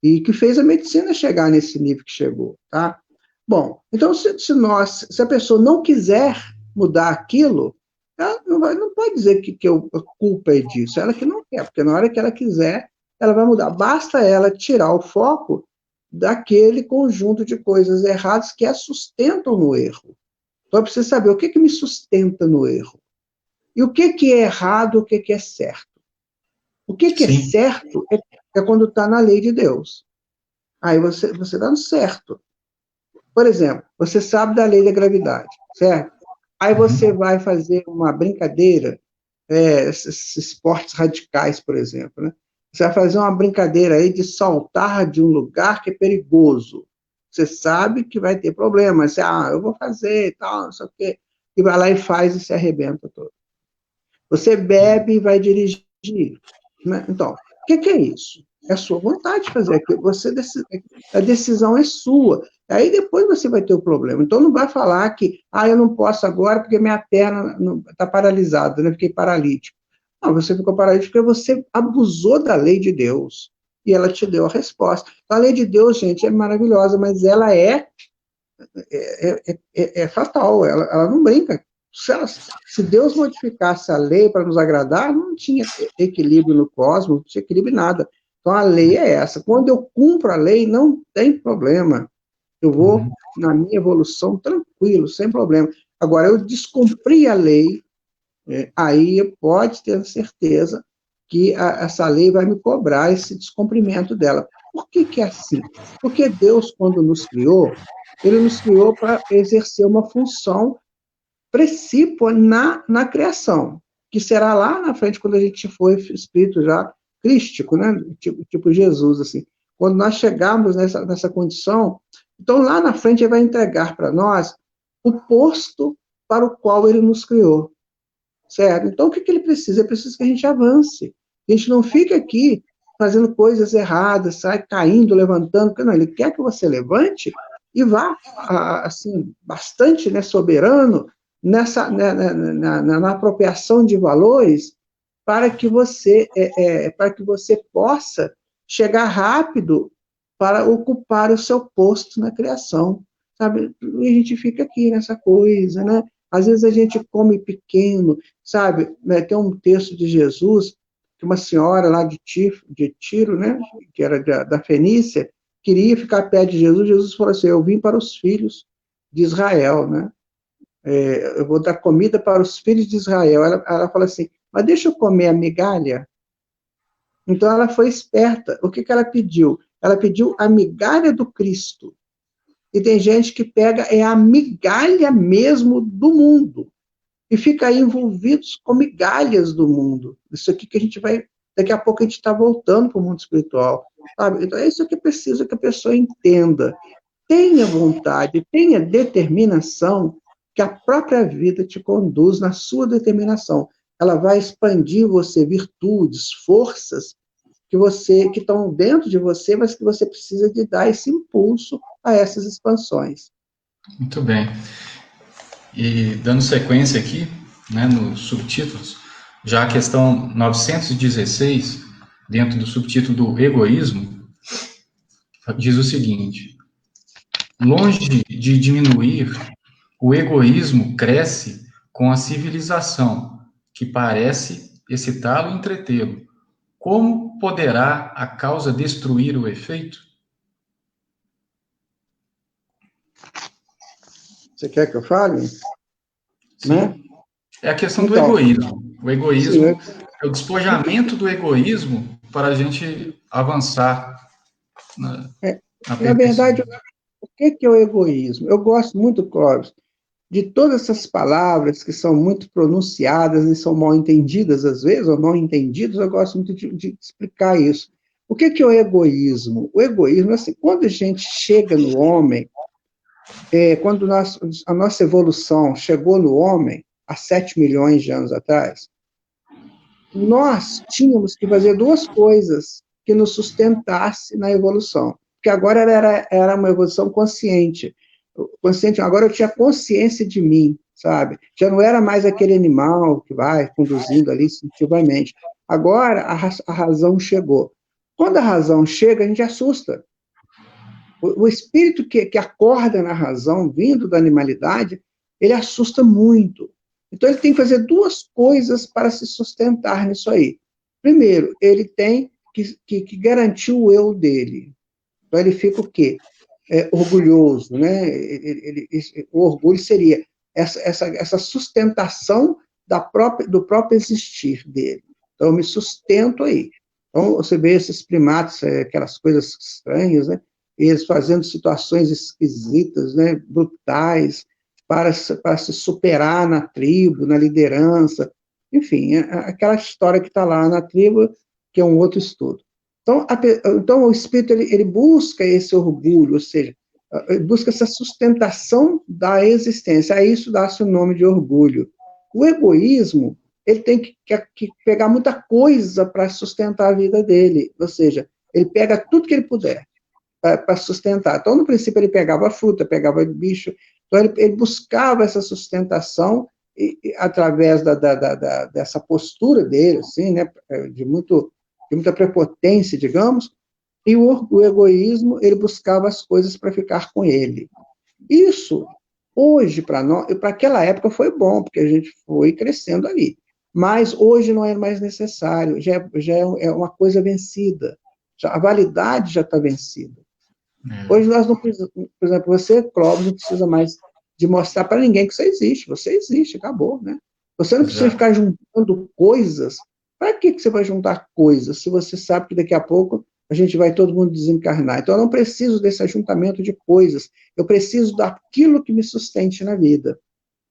E que fez a medicina chegar nesse nível que chegou, tá? Bom, então se a pessoa não quiser mudar aquilo, ela não pode dizer que a culpa é disso, ela que não quer, porque na hora que ela quiser, ela vai mudar. Basta ela tirar o foco daquele conjunto de coisas erradas que a sustentam no erro. Então, eu preciso saber o que me sustenta no erro. E o que é errado, o que é certo. O que é Sim. certo é quando está na lei de Deus. Aí você está no certo. Por exemplo, você sabe da lei da gravidade, certo? Aí você vai fazer uma brincadeira, esses esportes radicais, por exemplo, né? Você vai fazer uma brincadeira aí de saltar de um lugar que é perigoso. Você sabe que vai ter problema. Você, eu vou fazer e tal, não sei o quê. E vai lá e faz e se arrebenta todo. Você bebe e vai dirigir. Né? Então, o que é isso? É a sua vontade de fazer aquilo. A decisão é sua. Aí depois você vai ter o problema. Então não vai falar que, eu não posso agora porque minha perna está paralisada, né? Fiquei paralítico. Não, você ficou paralítico porque você abusou da lei de Deus. E ela te deu a resposta. Então, a lei de Deus, gente, é maravilhosa, mas ela é fatal. Ela não brinca. Se Deus modificasse a lei para nos agradar, não tinha equilíbrio no cosmos, não tinha equilíbrio em nada. Então, a lei é essa. Quando eu cumpro a lei, não tem problema. Eu vou na minha evolução tranquilo, sem problema. Agora, eu descumpri a lei, aí pode ter certeza que essa lei vai me cobrar esse descumprimento dela. Por que é assim? Porque Deus, quando nos criou, ele nos criou para exercer uma função precípua na criação, que será lá na frente, quando a gente for espírito já crístico, né? Tipo Jesus, assim. Quando nós chegarmos nessa condição, então lá na frente ele vai entregar para nós o posto para o qual ele nos criou. certo? Então, o que ele precisa? Ele precisa que a gente avance. A gente não fique aqui fazendo coisas erradas, sai caindo, levantando, porque não, ele quer que você levante e vá, assim, bastante, né, soberano na apropriação de valores para que você possa chegar rápido para ocupar o seu posto na criação, sabe? E a gente fica aqui nessa coisa, né? Às vezes a gente come pequeno, sabe? Tem um texto de Jesus que uma senhora lá de Tiro, né? Que era da Fenícia, queria ficar perto de Jesus. Jesus falou assim: eu vim para os filhos de Israel, né? Eu vou dar comida para os filhos de Israel. Ela falou assim: mas deixa eu comer a migalha. Então ela foi esperta. O que ela pediu? Ela pediu a migalha do Cristo. E tem gente que pega a migalha mesmo do mundo e fica aí envolvidos com migalhas do mundo. Isso aqui que a gente vai, daqui a pouco a gente está voltando para o mundo espiritual, sabe? Então é isso que precisa que a pessoa entenda. Tenha vontade, tenha determinação, que a própria vida te conduz na sua determinação. Ela vai expandir em você virtudes, forças que estão dentro de você, mas que você precisa de dar esse impulso a essas expansões. Muito bem. E dando sequência aqui, né, nos subtítulos, já a questão 916, dentro do subtítulo do egoísmo, diz o seguinte: longe de diminuir, o egoísmo cresce com a civilização, que parece excitá-lo e entretê-lo. Como poderá a causa destruir o efeito? Você quer que eu fale? Sim. Né? É a questão do egoísmo. O egoísmo é o despojamento do egoísmo para a gente avançar na verdade, o que é o egoísmo? Eu gosto muito, Clóvis, de todas essas palavras que são muito pronunciadas e são mal entendidas às vezes, ou mal entendidas, eu gosto muito de explicar isso. O que é o egoísmo? O egoísmo é assim, quando a gente chega no homem, quando a nossa evolução chegou no homem, há 7 milhões de anos atrás, nós tínhamos que fazer duas coisas que nos sustentasse na evolução. Porque agora era uma evolução consciente. Consciente, agora eu tinha consciência de mim, sabe? Já não era mais aquele animal que vai conduzindo ali instintivamente. Agora a razão chegou. Quando a razão chega, a gente assusta. O espírito que acorda na razão, vindo da animalidade, ele assusta muito. Então, ele tem que fazer duas coisas para se sustentar nisso aí. Primeiro, ele tem que garantir o eu dele. Então, ele fica o quê? Orgulhoso, né? O orgulho seria essa sustentação do próprio existir dele. Então, eu me sustento aí. Então, você vê esses primatas, aquelas coisas estranhas, né? Eles fazendo situações esquisitas, né? Brutais, para se superar na tribo, na liderança, enfim, aquela história que está lá na tribo, que é um outro estudo. Então o espírito ele busca esse orgulho, ou seja, ele busca essa sustentação da existência, a isso dá-se o nome de orgulho. O egoísmo, ele tem que pegar muita coisa para sustentar a vida dele, ou seja, ele pega tudo que ele puder para sustentar. Então, no princípio, ele pegava fruta, pegava bicho, então ele buscava essa sustentação através dessa postura dele, assim, né, de muita prepotência, digamos, e o egoísmo, ele buscava as coisas para ficar com ele. Isso, hoje, para nós, para aquela época foi bom, porque a gente foi crescendo ali, mas hoje não é mais necessário, já é uma coisa vencida, a validade já está vencida. Hoje nós não precisamos, por exemplo, você, Clóvis, não precisa mais de mostrar para ninguém que você existe, acabou, né? Você não precisa ficar juntando coisas. Para que você vai juntar coisas se você sabe que daqui a pouco a gente vai todo mundo desencarnar? Então eu não preciso desse ajuntamento de coisas, eu preciso daquilo que me sustente na vida.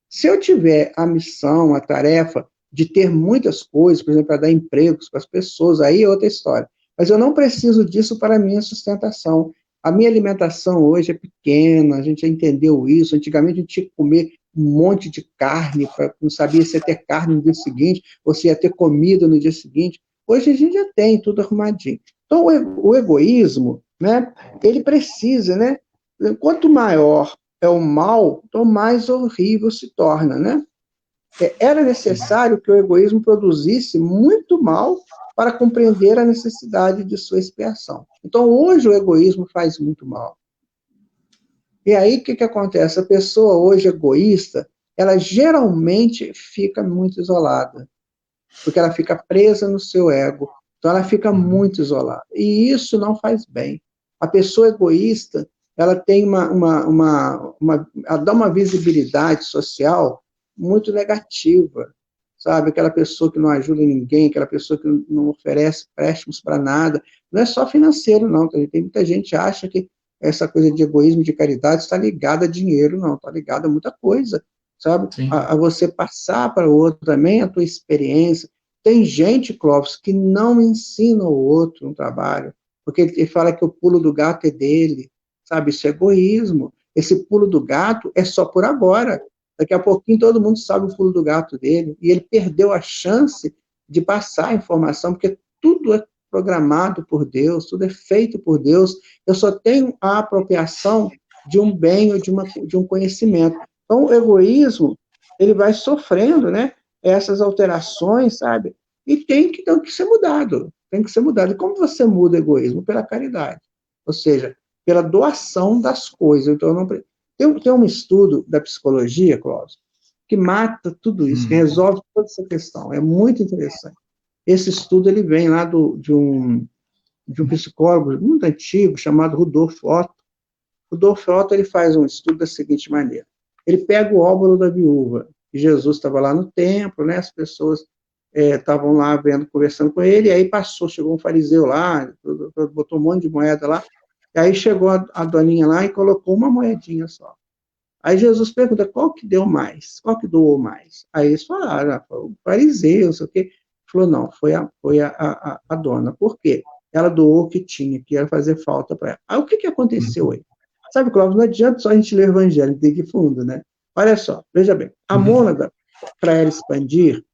Se eu tiver a missão, a tarefa de ter muitas coisas, por exemplo, para dar empregos para as pessoas, aí é outra história. Mas eu não preciso disso para a minha sustentação. A minha alimentação hoje é pequena, a gente já entendeu isso. Antigamente a gente tinha que comer um monte de carne, não sabia se ia ter carne no dia seguinte, ou se ia ter comida no dia seguinte. Hoje a gente já tem tudo arrumadinho. Então, o egoísmo, né, ele precisa, né? Quanto maior é o mal, então mais horrível se torna, né? Era necessário que o egoísmo produzisse muito mal para compreender a necessidade de sua expiação. Então, hoje o egoísmo faz muito mal. E aí, o que acontece? A pessoa hoje egoísta, ela geralmente fica muito isolada, porque ela fica presa no seu ego. Então, ela fica muito isolada. E isso não faz bem. A pessoa egoísta, ela tem ela dá uma visibilidade social muito negativa, sabe? Aquela pessoa que não ajuda ninguém, aquela pessoa que não oferece préstimos para nada. Não é só financeiro, não. Tem muita gente que acha que essa coisa de egoísmo, de caridade, está ligada a dinheiro, não. Está ligada a muita coisa, sabe? A você passar para o outro também a tua experiência. Tem gente, Clóvis, que não ensina o outro um trabalho, porque ele fala que o pulo do gato é dele, sabe? Isso é egoísmo. Esse pulo do gato é só por agora. Daqui a pouquinho todo mundo sabe o pulo do gato dele, e ele perdeu a chance de passar a informação, porque tudo é programado por Deus, tudo é feito por Deus, eu só tenho a apropriação de um bem ou de um conhecimento. Então, o egoísmo, ele vai sofrendo, né, essas alterações, sabe? E tem que ser mudado, tem que ser mudado. E como você muda o egoísmo? Pela caridade, ou seja, pela doação das coisas. Então, eu não... Tem um estudo da psicologia, Cláudio, que mata tudo isso, que resolve toda essa questão. É muito interessante. Esse estudo ele vem lá de um psicólogo muito antigo, chamado Rudolf Otto. Rudolf Otto ele faz um estudo da seguinte maneira. Ele pega o óbolo da viúva, e Jesus estava lá no templo, né, as pessoas estavam lá conversando com ele, e aí chegou um fariseu lá, botou um monte de moeda lá, e aí chegou a doninha lá e colocou uma moedinha só. Aí Jesus pergunta, qual que deu mais? Qual que doou mais? Aí eles falaram, o fariseu, não sei o quê. Ele falou, não, foi a dona. Por quê? Ela doou o que tinha, que ia fazer falta para ela. Aí o que aconteceu aí? Sabe, Cláudio, não adianta só a gente ler o evangelho, tem que ir fundo, né? Olha só, veja bem, a mônada, para ela expandir,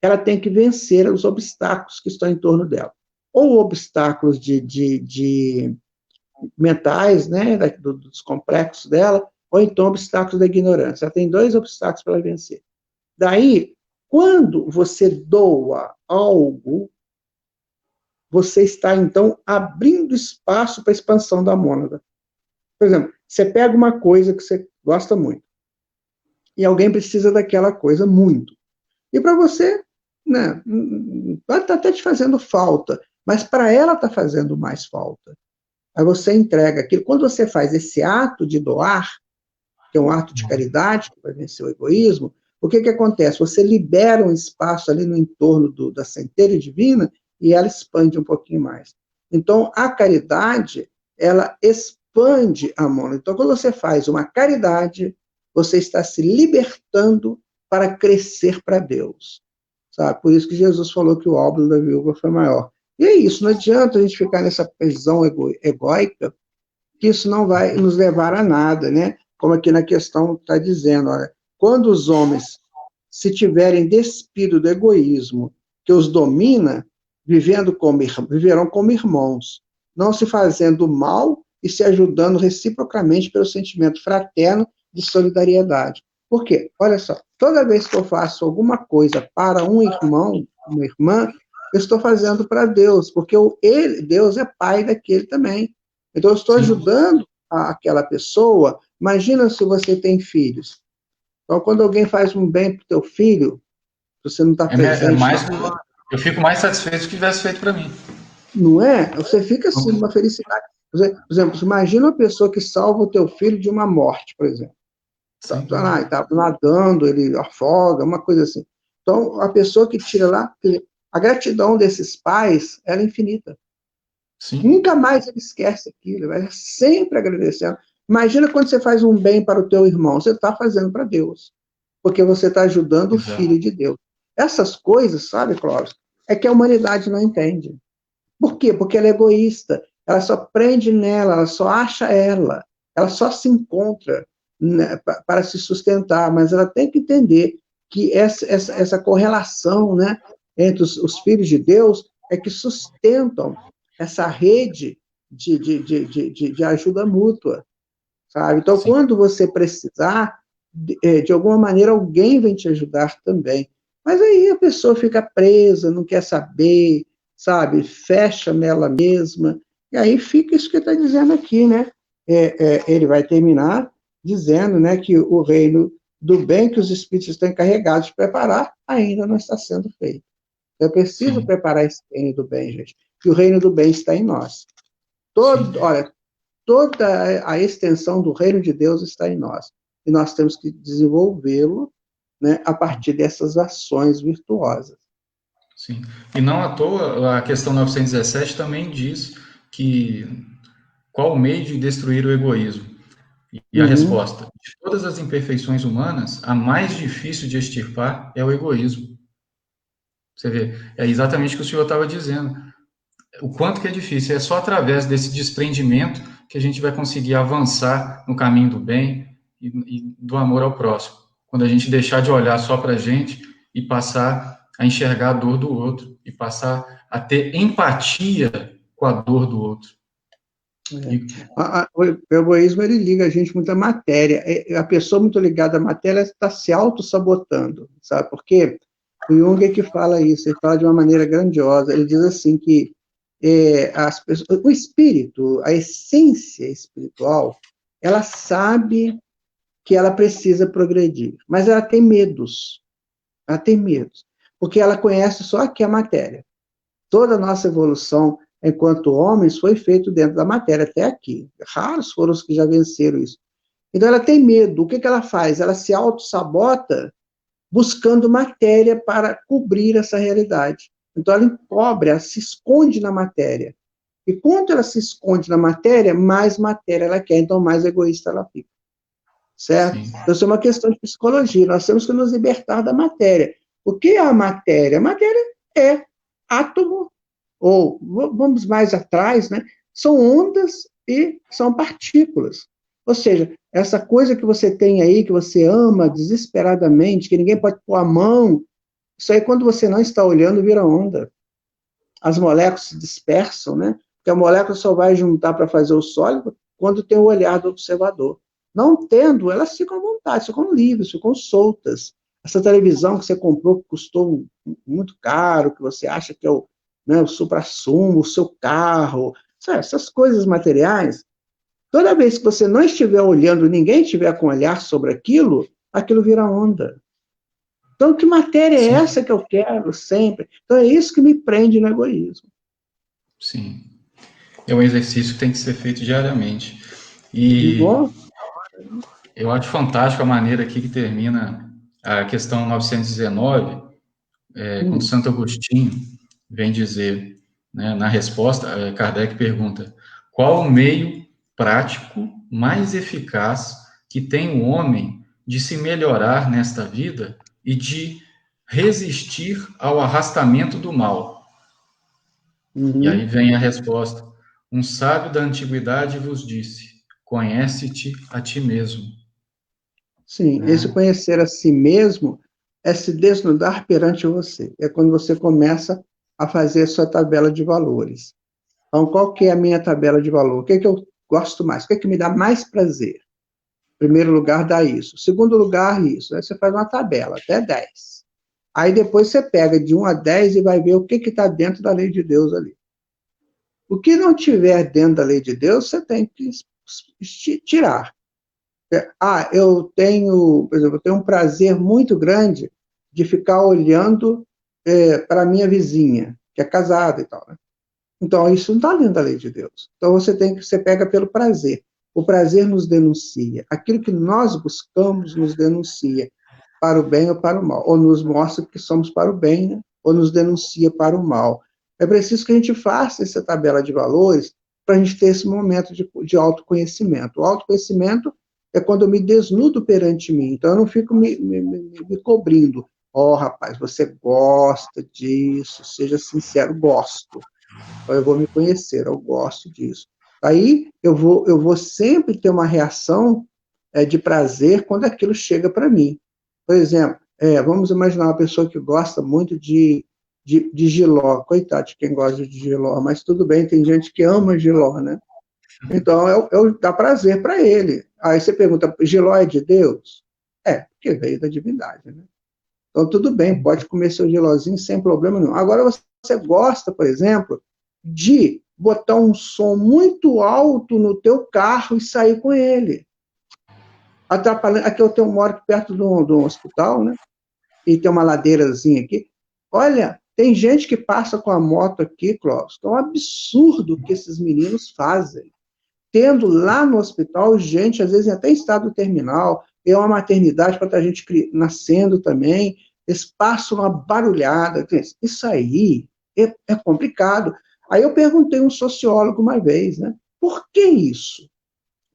ela tem que vencer os obstáculos que estão em torno dela. Ou obstáculos de mentais, né, dos complexos dela, ou então obstáculos da ignorância. Ela tem 2 obstáculos para vencer. Daí, quando você doa algo, você está, então, abrindo espaço para a expansão da mônada. Por exemplo, você pega uma coisa que você gosta muito, e alguém precisa daquela coisa muito. E para você, né, está até te fazendo falta, mas para ela está fazendo mais falta. Aí você entrega aquilo. Quando você faz esse ato de doar, que é um ato de caridade, que vai vencer o egoísmo, o que acontece? Você libera um espaço ali no entorno da centelha divina e ela expande um pouquinho mais. Então, a caridade, ela expande a mônada. Então, quando você faz uma caridade, você está se libertando para crescer para Deus. Sabe? Por isso que Jesus falou que o óbolo da viúva foi maior. E é isso, não adianta a gente ficar nessa prisão egóica, que isso não vai nos levar a nada, né? Como aqui na questão está dizendo, olha, quando os homens se tiverem despido do egoísmo que os domina, viverão como irmãos, não se fazendo mal e se ajudando reciprocamente pelo sentimento fraterno de solidariedade. Por quê? Olha só, toda vez que eu faço alguma coisa para um irmão, uma irmã, eu estou fazendo para Deus, porque Deus é pai daquele também. Então, eu estou ajudando aquela pessoa. Imagina se você tem filhos. Então, quando alguém faz um bem para o teu filho, você não está presente. Eu fico mais satisfeito se tivesse feito para mim. Não é? Você fica assim, uma felicidade. Por exemplo, imagina uma pessoa que salva o teu filho de uma morte, por exemplo. Está nadando, ele afoga, uma coisa assim. Então, a pessoa que tira lá, a gratidão desses pais, ela é infinita. Sim. Nunca mais ele esquece aquilo, ele vai sempre agradecendo. Imagina quando você faz um bem para o teu irmão, você está fazendo para Deus, porque você está ajudando o Filho de Deus. Essas coisas, sabe, Clóvis, é que a humanidade não entende. Por quê? Porque ela é egoísta, ela só prende nela, ela só acha ela só se encontra. né, para se sustentar, mas ela tem que entender que essa correlação, né, entre os filhos de Deus é que sustentam essa rede de ajuda mútua, sabe? Então, Sim, quando você precisar, de alguma maneira, alguém vem te ajudar também. Mas aí a pessoa fica presa, não quer saber, sabe? Fecha nela mesma, e aí fica isso que está dizendo aqui, né? Ele vai terminar dizendo, né, que o reino do bem que os espíritos estão encarregados de preparar ainda não está sendo feito. Eu preciso sim, preparar esse reino do bem, gente, que o reino do bem está em nós. sim. Olha, toda a extensão do reino de Deus está em nós. E nós temos que desenvolvê-lo, né, a partir dessas ações virtuosas. Sim. E não à toa, a questão 917 também diz que qual o meio de destruir o egoísmo? E a Uhum. resposta: de todas as imperfeições humanas, a mais difícil de extirpar é o egoísmo. Você vê, é exatamente o que o senhor estava dizendo. O quanto que é difícil, é só através desse desprendimento que a gente vai conseguir avançar no caminho do bem e do amor ao próximo. Quando a gente deixar de olhar só para a gente e passar a enxergar a dor do outro e passar a ter empatia com a dor do outro. É. E, O egoísmo, ele liga a gente muito à matéria. A pessoa muito ligada à matéria está se auto-sabotando, sabe por quê? O Jung é que fala isso, ele fala de uma maneira grandiosa. Ele diz assim que o espírito, a essência espiritual, ela sabe que ela precisa progredir, mas ela tem medos. Ela tem medos, porque ela conhece só aqui a matéria. Toda a nossa evolução enquanto homens foi feito dentro da matéria até aqui. Raros foram os que já venceram isso. Então ela tem medo. O que ela faz? Ela se auto-sabota buscando matéria para cobrir essa realidade. Então ela encobre, ela se esconde na matéria. E quanto ela se esconde na matéria, mais matéria ela quer, então mais egoísta ela fica. Certo? sim, Então isso é uma questão de psicologia. Nós temos que nos libertar da matéria. O que é a matéria? A matéria é átomo, ou vamos mais atrás, né? São ondas e são partículas. Ou seja, essa coisa que você tem aí, que você ama desesperadamente, que ninguém pode pôr a mão, isso aí, quando você não está olhando, vira onda. As moléculas se dispersam, né? Porque a molécula só vai juntar para fazer o sólido quando tem o olhar do observador. Não tendo, elas ficam à vontade, ficam livres, ficam soltas. Essa televisão que você comprou, que custou muito caro, que você acha que é o suprassumo, o seu carro, sabe, essas coisas materiais, toda vez que você não estiver olhando, ninguém estiver com olhar sobre aquilo, aquilo vira onda. Então, que matéria é sim, essa que eu quero sempre? Então, é isso que me prende no egoísmo. sim. É um exercício que tem que ser feito diariamente. E Bom, eu acho fantástico a maneira aqui que termina a questão 919, quando Santo Agostinho vem dizer, né, na resposta, Kardec pergunta: qual o meio prático mais eficaz que tem o homem de se melhorar nesta vida e de resistir ao arrastamento do mal? E aí uhum. vem a resposta: um sábio da antiguidade vos disse: conhece-te a ti mesmo. Sim, esse Né? conhecer a si mesmo é se desnudar perante você. É quando você começa a fazer a sua tabela de valores. Então, qual que é a minha tabela de valor? O que é que eu gosto mais? O que é que me dá mais prazer? Em primeiro lugar, dá isso. Segundo lugar, isso. Aí você faz uma tabela, até 10. Aí depois você pega de 1 a 10 e vai ver o que está dentro da lei de Deus ali. O que não tiver dentro da lei de Deus, você tem que tirar. Eu tenho, por exemplo, eu tenho um prazer muito grande de ficar olhando para a minha vizinha, que é casada e tal, né? Então, isso não está dentro da lei de Deus. Então, você pega pelo prazer. O prazer nos denuncia. Aquilo que nós buscamos nos denuncia para o bem ou para o mal. Ou nos mostra que somos para o bem, né? Ou nos denuncia para o mal. É preciso que a gente faça essa tabela de valores para a gente ter esse momento de autoconhecimento. O autoconhecimento é quando eu me desnudo perante mim. Então, eu não fico me cobrindo. Rapaz, você gosta disso, seja sincero, gosto. Então, eu vou me conhecer, eu gosto disso. Aí, eu vou sempre ter uma reação de prazer quando aquilo chega para mim. Por exemplo, vamos imaginar uma pessoa que gosta muito de jiló. Coitado de quem gosta de jiló, mas tudo bem, tem gente que ama jiló, né? Então, dá prazer para ele. Aí você pergunta, jiló é de Deus? Porque veio da divindade, né? Então, tudo bem, pode comer seu gelózinho sem problema nenhum. Agora, você gosta, por exemplo, de botar um som muito alto no teu carro e sair com ele. Atrapalhando. Aqui eu moro perto de um hospital, né? E tem uma ladeirazinha aqui. Olha, tem gente que passa com a moto aqui, Clóvis. É um absurdo o que esses meninos fazem. Tendo lá no hospital gente, às vezes até em estado terminal, é uma maternidade para a gente nascendo também, eles passam uma barulhada. Isso aí é complicado. Aí eu perguntei a um sociólogo uma vez, né? Por que isso?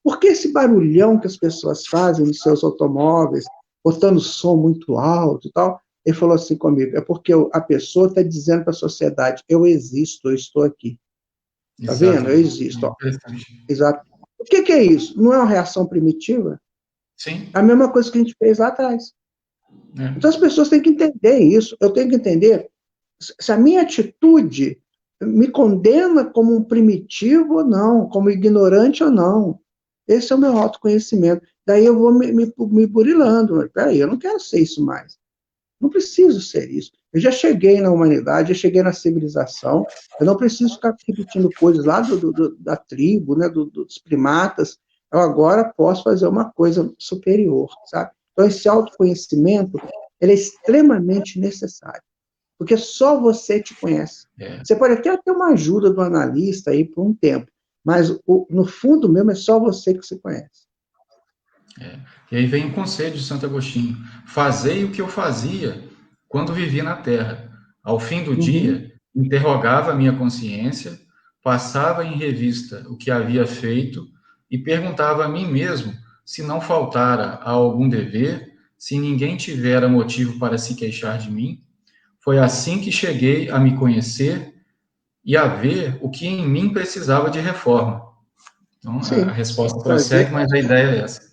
Por que esse barulhão que as pessoas fazem nos seus automóveis, botando som muito alto e tal? Ele falou assim comigo, é porque a pessoa está dizendo para a sociedade, eu existo, eu estou aqui. Está vendo? Eu existo. Ó. Exato. O que é isso? Não é uma reação primitiva? Sim. É a mesma coisa que a gente fez lá atrás. Então as pessoas têm que entender isso. Eu tenho que entender se a minha atitude me condena como um primitivo ou não, como ignorante ou não. Esse é o meu autoconhecimento. Daí eu vou me burilando. Peraí, eu não quero ser isso mais. Não preciso ser isso. Eu já cheguei na humanidade, já cheguei na civilização. Eu não preciso ficar repetindo coisas lá da tribo, né, dos primatas. Eu agora posso fazer uma coisa superior, sabe? Então, esse autoconhecimento, ele é extremamente necessário. Porque só você te conhece. Você pode até ter uma ajuda do analista aí por um tempo, mas no fundo mesmo é só você que se conhece. E aí vem o conselho de Santo Agostinho: fazei o que eu fazia quando vivia na Terra. Ao fim do dia, interrogava a minha consciência, passava em revista o que havia feito e perguntava a mim mesmo se não faltara a algum dever, se ninguém tivera motivo para se queixar de mim. Foi assim que cheguei a me conhecer e a ver o que em mim precisava de reforma. Então, Sim, a resposta prossegue, mas a ideia é essa.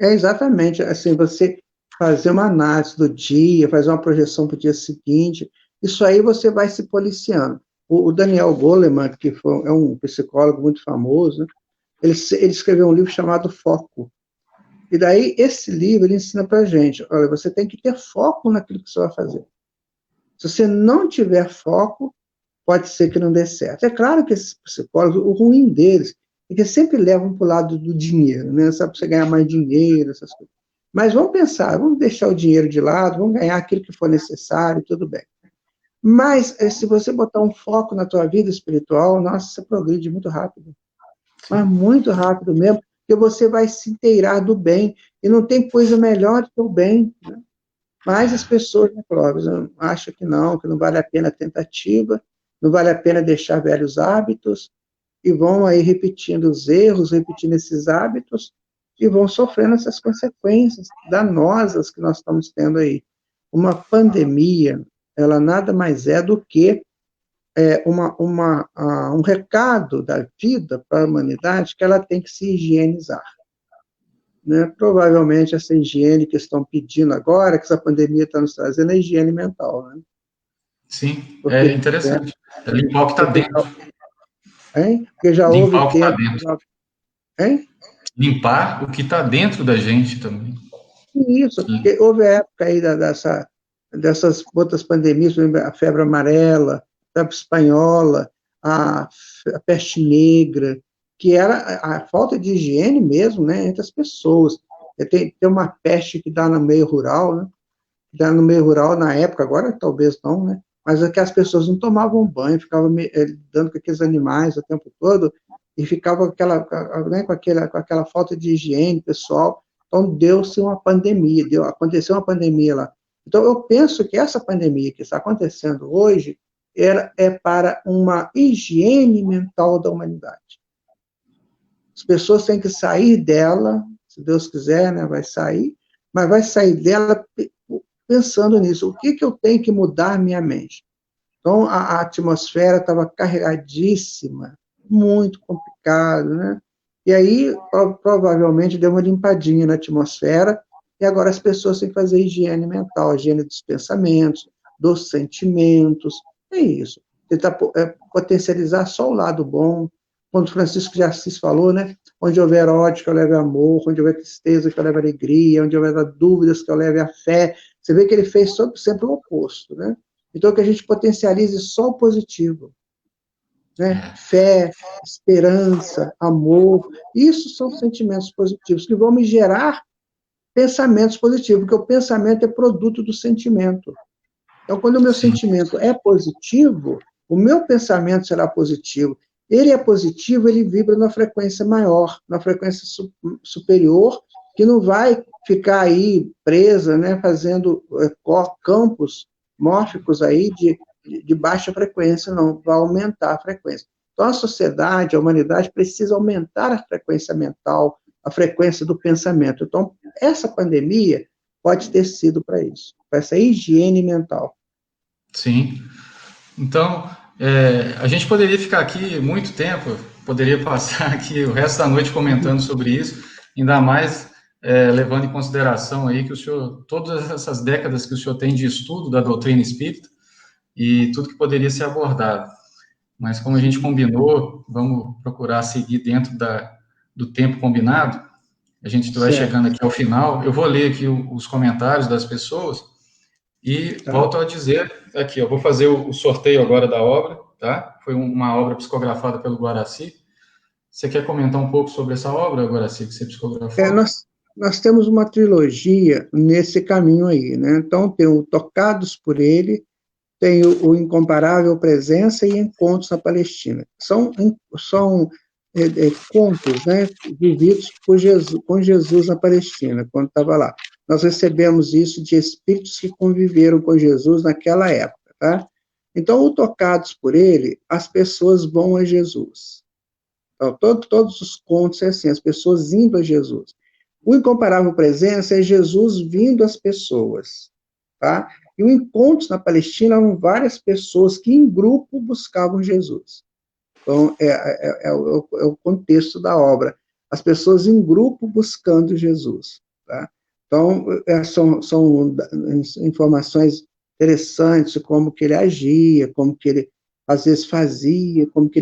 Exatamente, assim, você fazer uma análise do dia, fazer uma projeção para o dia seguinte, isso aí você vai se policiando. O Daniel Goleman, que é um psicólogo muito famoso, né, ele escreveu um livro chamado Foco. E daí, esse livro, ele ensina para a gente, olha, você tem que ter foco naquilo que você vai fazer. Se você não tiver foco, pode ser que não dê certo. É claro que esses psicólogos, o ruim deles, é que sempre levam para o lado do dinheiro, né? Só para você ganhar mais dinheiro, essas coisas. Mas vamos pensar, vamos deixar o dinheiro de lado, vamos ganhar aquilo que for necessário, tudo bem. Mas, se você botar um foco na tua vida espiritual, nossa, você progride muito rápido. Mas muito rápido mesmo, porque você vai se inteirar do bem, e não tem coisa melhor do que o bem, né? Mas as pessoas, né, Clóvis, acham que não vale a pena a tentativa, não vale a pena deixar velhos hábitos, e vão aí repetindo os erros, repetindo esses hábitos, e vão sofrendo essas consequências danosas que nós estamos tendo aí. Uma pandemia, ela nada mais é do que um recado da vida para a humanidade que ela tem que se higienizar. Né? Provavelmente essa higiene que estão pedindo agora, que essa pandemia está nos trazendo, é higiene mental. Né? Sim, é interessante. É limpar o que está dentro. Porque já limpar houve tempo. Limpar o que está dentro da gente também. Isso, porque houve a época aí dessas outras pandemias, a febre amarela, a febre espanhola, a peste negra, que era a falta de higiene mesmo, né, entre as pessoas. Tem uma peste que dá no meio rural, né, dá no meio rural na época, agora talvez não, né, mas é que as pessoas não tomavam banho, ficavam lidando com aqueles animais o tempo todo, e ficava né, com aquela falta de higiene pessoal. Então, deu-se uma pandemia, aconteceu uma pandemia lá. Então, eu penso que essa pandemia que está acontecendo hoje é para uma higiene mental da humanidade. As pessoas têm que sair dela, se Deus quiser, né, vai sair, mas vai sair dela pensando nisso. O que eu tenho que mudar minha mente? Então, a atmosfera estava carregadíssima, muito complicado, né? E aí, provavelmente, deu uma limpadinha na atmosfera, e agora as pessoas têm que fazer higiene mental, higiene dos pensamentos, dos sentimentos, é isso. Tentar potencializar só o lado bom, quando Francisco de Assis falou, né? Onde houver ódio, que eu leve amor, onde houver tristeza, que eu leve alegria, onde houver dúvidas, que eu leve a fé. Você vê que ele fez sempre o oposto, né? Então, que a gente potencialize só o positivo, né? Fé, esperança, amor, isso são sentimentos positivos que vão me gerar pensamentos positivos, porque o pensamento é produto do sentimento. Então, quando o meu Sim. sentimento é positivo, o meu pensamento será positivo. Ele é positivo, ele vibra numa frequência maior, numa frequência superior, que não vai ficar aí presa, né, fazendo campos mórficos aí de baixa frequência, não, vai aumentar a frequência. Então, a sociedade, a humanidade precisa aumentar a frequência mental, a frequência do pensamento. Então, essa pandemia pode ter sido para isso, para essa higiene mental. Sim. Então, a gente poderia ficar aqui muito tempo, poderia passar aqui o resto da noite comentando sobre isso, ainda mais levando em consideração aí que o senhor, todas essas décadas que o senhor tem de estudo da doutrina espírita e tudo que poderia ser abordado. Mas como a gente combinou, vamos procurar seguir dentro do tempo combinado. A gente vai chegando aqui ao final. Eu vou ler aqui os comentários das pessoas e volto a dizer aqui, eu vou fazer o sorteio agora da obra, tá? Foi uma obra psicografada pelo Guaraci. Você quer comentar um pouco sobre essa obra, Guaraci, que você psicografou? Nós temos uma trilogia nesse caminho aí, né? Então, tem o Tocados por Ele, tem o Incomparável Presença e Encontros na Palestina. São contos, né, vividos com Jesus na Palestina, quando estava lá. Nós recebemos isso de espíritos que conviveram com Jesus naquela época, tá? Então, o Tocados por Ele, as pessoas vão a Jesus. Então, todos os contos é assim, as pessoas indo a Jesus. O Incomparável Presença é Jesus vindo às pessoas, tá? E o Encontros na Palestina eram várias pessoas que, em grupo, buscavam Jesus. Então, é o contexto da obra. As pessoas em grupo buscando Jesus, tá? Então, são informações interessantes, como que ele agia, como que ele, às vezes, fazia, como que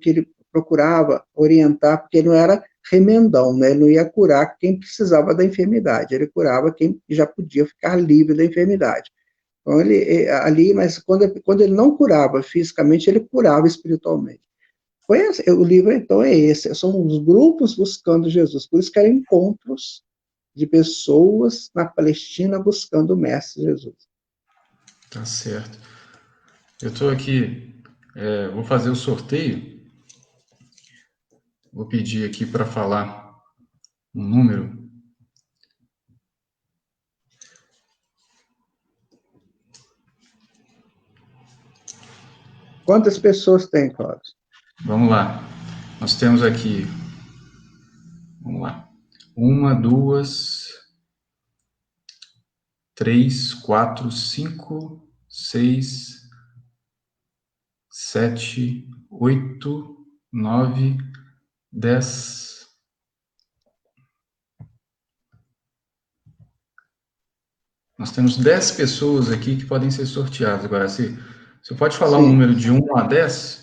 ele procurava orientar, porque ele não era remendão, né? Ele não ia curar quem precisava da enfermidade, ele curava quem já podia ficar livre da enfermidade. Então, mas quando ele não curava fisicamente, ele curava espiritualmente. O livro, então, é esse, são os grupos buscando Jesus, por isso que eram encontros de pessoas na Palestina buscando o Mestre Jesus. Tá certo. Eu estou aqui, vou fazer o sorteio, vou pedir aqui para falar um número. Quantas pessoas tem, Cláudio? Vamos lá. Nós temos aqui, vamos lá, 1, 2, 3, 4, 5, 6, 7, 8, 9, 10. Nós temos 10 pessoas aqui que podem ser sorteadas. Agora, você pode falar um número de 1 a 10?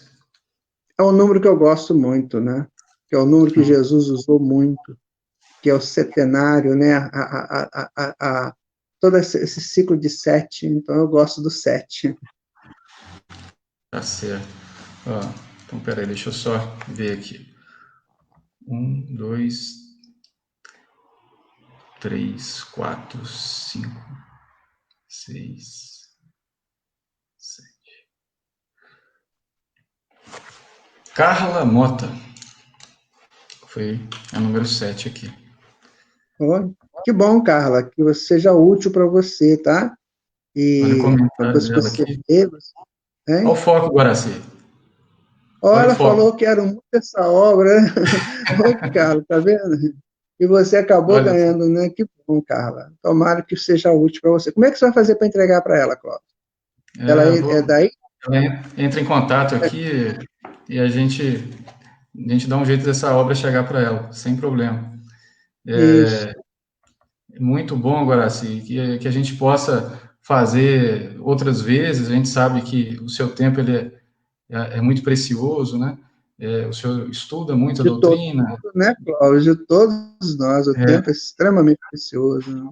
É um número que eu gosto muito, né? Que é o número que Jesus usou muito, que é o setenário, né? Todo esse ciclo de 7, então eu gosto do 7. Tá certo. Ó, então, peraí, deixa eu só ver aqui. 1, 2, 3, 4, 5, 6, 7. Carla Mota. Foi a número 7 aqui. Oh, que bom, Carla, que você seja útil para você, tá? Olha o E comentário depois que dela você aqui. vê, Olha o foco, Guaraci. Olha, ela foco. falou que era muito essa obra, né? Ô, Carla, tá vendo? E você acabou ganhando, né? Que bom, Carla. Tomara que seja útil para você. Como é que você vai fazer para entregar para ela, Cláudio? Ela é daí? Ela entra em contato aqui e a gente a gente dá um jeito dessa obra chegar para ela, sem problema. Isso. Muito bom, Guaraci, que a gente possa fazer outras vezes. A gente sabe que o seu tempo é muito precioso, né? O senhor estuda muito a De todo doutrina, mundo, né, Cláudio? De todos nós, o tempo é extremamente precioso. Né?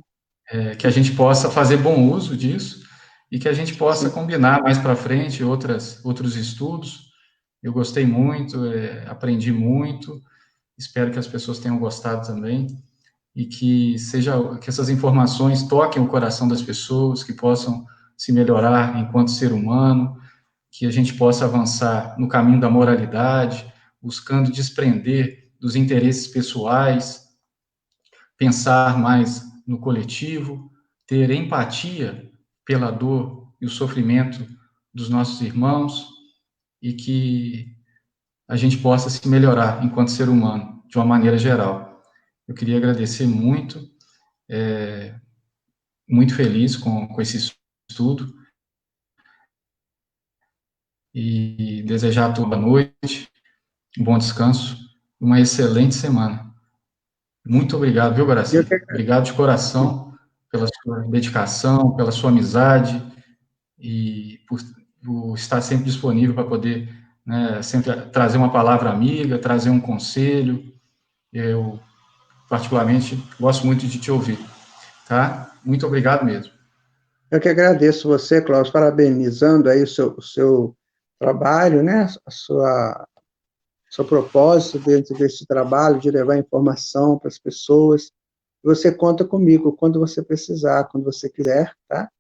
que a gente possa fazer bom uso disso e que a gente possa Sim. combinar mais para frente outros estudos. Eu gostei muito, aprendi muito, espero que as pessoas tenham gostado também e que essas informações toquem o coração das pessoas, que possam se melhorar enquanto ser humano, que a gente possa avançar no caminho da moralidade, buscando desprender dos interesses pessoais, pensar mais no coletivo, ter empatia pela dor e o sofrimento dos nossos irmãos e que a gente possa se melhorar enquanto ser humano, de uma maneira geral. Eu queria agradecer muito, muito feliz com esse estudo e desejar a toda boa noite, um bom descanso, uma excelente semana. Muito obrigado, viu, Eu Guaraci? que Obrigado de coração pela sua dedicação, pela sua amizade e por estar sempre disponível para poder, né, sempre trazer uma palavra amiga, trazer um conselho. Eu, particularmente, gosto muito de te ouvir, tá? Muito obrigado mesmo. Eu que agradeço você, Cláudio, parabenizando aí o seu trabalho, né? Seu propósito dentro desse trabalho de levar informação para as pessoas. Você conta comigo quando você precisar, quando você quiser, tá?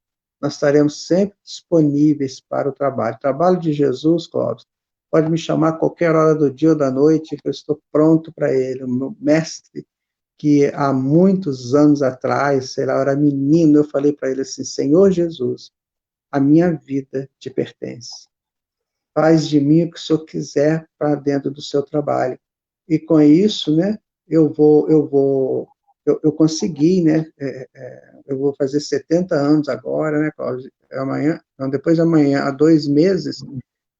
Nós estaremos sempre disponíveis para o trabalho. O trabalho de Jesus, Cláudio, pode me chamar a qualquer hora do dia ou da noite, que eu estou pronto para ele. O meu mestre, que há muitos anos atrás, sei lá, eu era menino, eu falei para ele assim: Senhor Jesus, a minha vida te pertence. Faz de mim o que o Senhor quiser para dentro do seu trabalho. E com isso, né, eu consegui, né, eu vou fazer 70 anos agora, né, Cláudio? Amanhã, não, depois de amanhã, há 2 meses,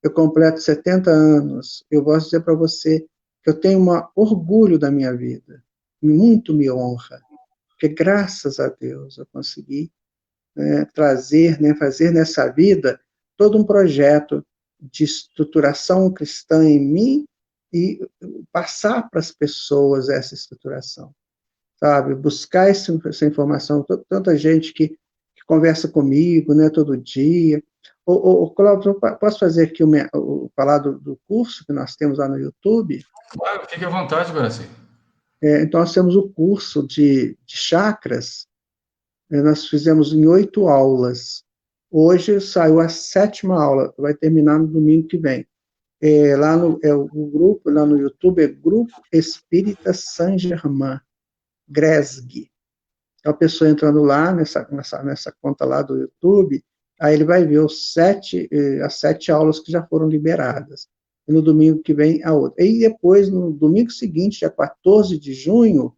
eu completo 70 anos. Eu posso dizer para você que eu tenho um orgulho da minha vida, muito me honra, porque graças a Deus eu consegui, né, trazer, né, fazer nessa vida todo um projeto de estruturação cristã em mim e passar para as pessoas essa estruturação, sabe? Buscar essa informação, tanta gente que conversa comigo, né, todo dia. Cláudio, posso fazer aqui falar do curso que nós temos lá no YouTube? Claro, fique à vontade, Guaraci. Então, nós temos o curso de chakras, nós fizemos em 8 aulas. Hoje saiu a 7ª aula, vai terminar no domingo que vem. O grupo, lá no YouTube, é Grupo Espírita Saint-Germain, GRESG. Então, a pessoa entrando lá, nessa conta lá do YouTube, aí ele vai ver as 7 aulas que já foram liberadas. E no domingo que vem, a outra. E depois, no domingo seguinte, dia 14 de junho,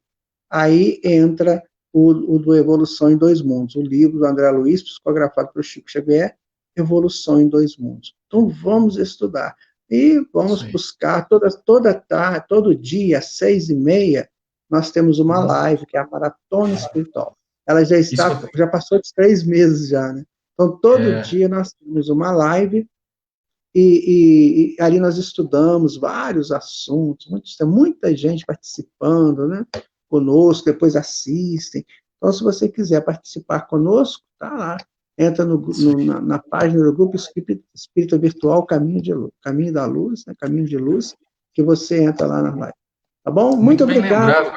aí entra o do Evolução em Dois Mundos, o livro do André Luiz, psicografado por Chico Xavier, Evolução em Dois Mundos. Então, vamos estudar. E vamos buscar, todo dia, às 6h30, nós temos uma live, que é a Maratona Espiritual. Ela já passou de 3 meses já, né? Então, todo dia nós temos uma live e ali nós estudamos vários assuntos, tem muita gente participando, né? Conosco, depois assistem. Então, se você quiser participar conosco, tá lá. Entra na página do Grupo Espírita Virtual Caminho da Luz, né? Caminho de Luz, que você entra lá na live. Tá bom? Muito obrigado.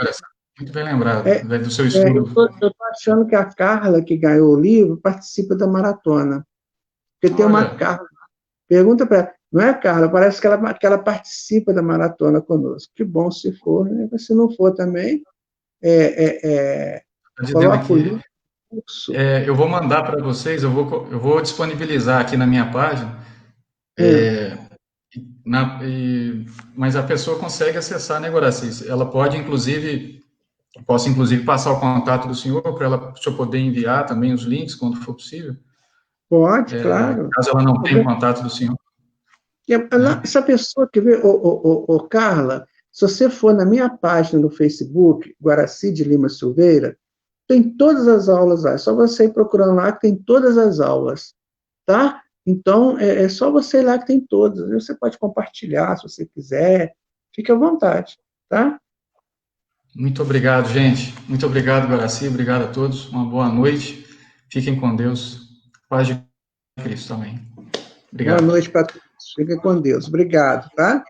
Muito bem lembrado, do seu estudo. Eu estou achando que a Carla, que ganhou o livro, participa da maratona. Porque tem uma Carla. Pergunta para ela. Não é, Carla? Parece que ela participa da maratona conosco. Que bom se for, né? Mas se não for também, coloca o link. Eu vou mandar para vocês, eu vou disponibilizar aqui na minha página, mas a pessoa consegue acessar, né, Guaraci? Ela pode, posso inclusive passar o contato do senhor para o senhor poder enviar também os links quando for possível? Pode, claro. Caso ela não tenha o contato do senhor. Essa pessoa que vê, Carla, se você for na minha página no Facebook, Guaraci de Lima Silveira, tem todas as aulas lá. É só você ir procurando lá que tem todas as aulas, tá? Então, é só você ir lá que tem todas. Você pode compartilhar se você quiser. Fique à vontade, tá? Muito obrigado, gente. Muito obrigado, Guaraci. Obrigado a todos. Uma boa noite. Fiquem com Deus. Paz de Cristo também. Obrigado. Boa noite para todos. Fiquem com Deus. Obrigado, tá?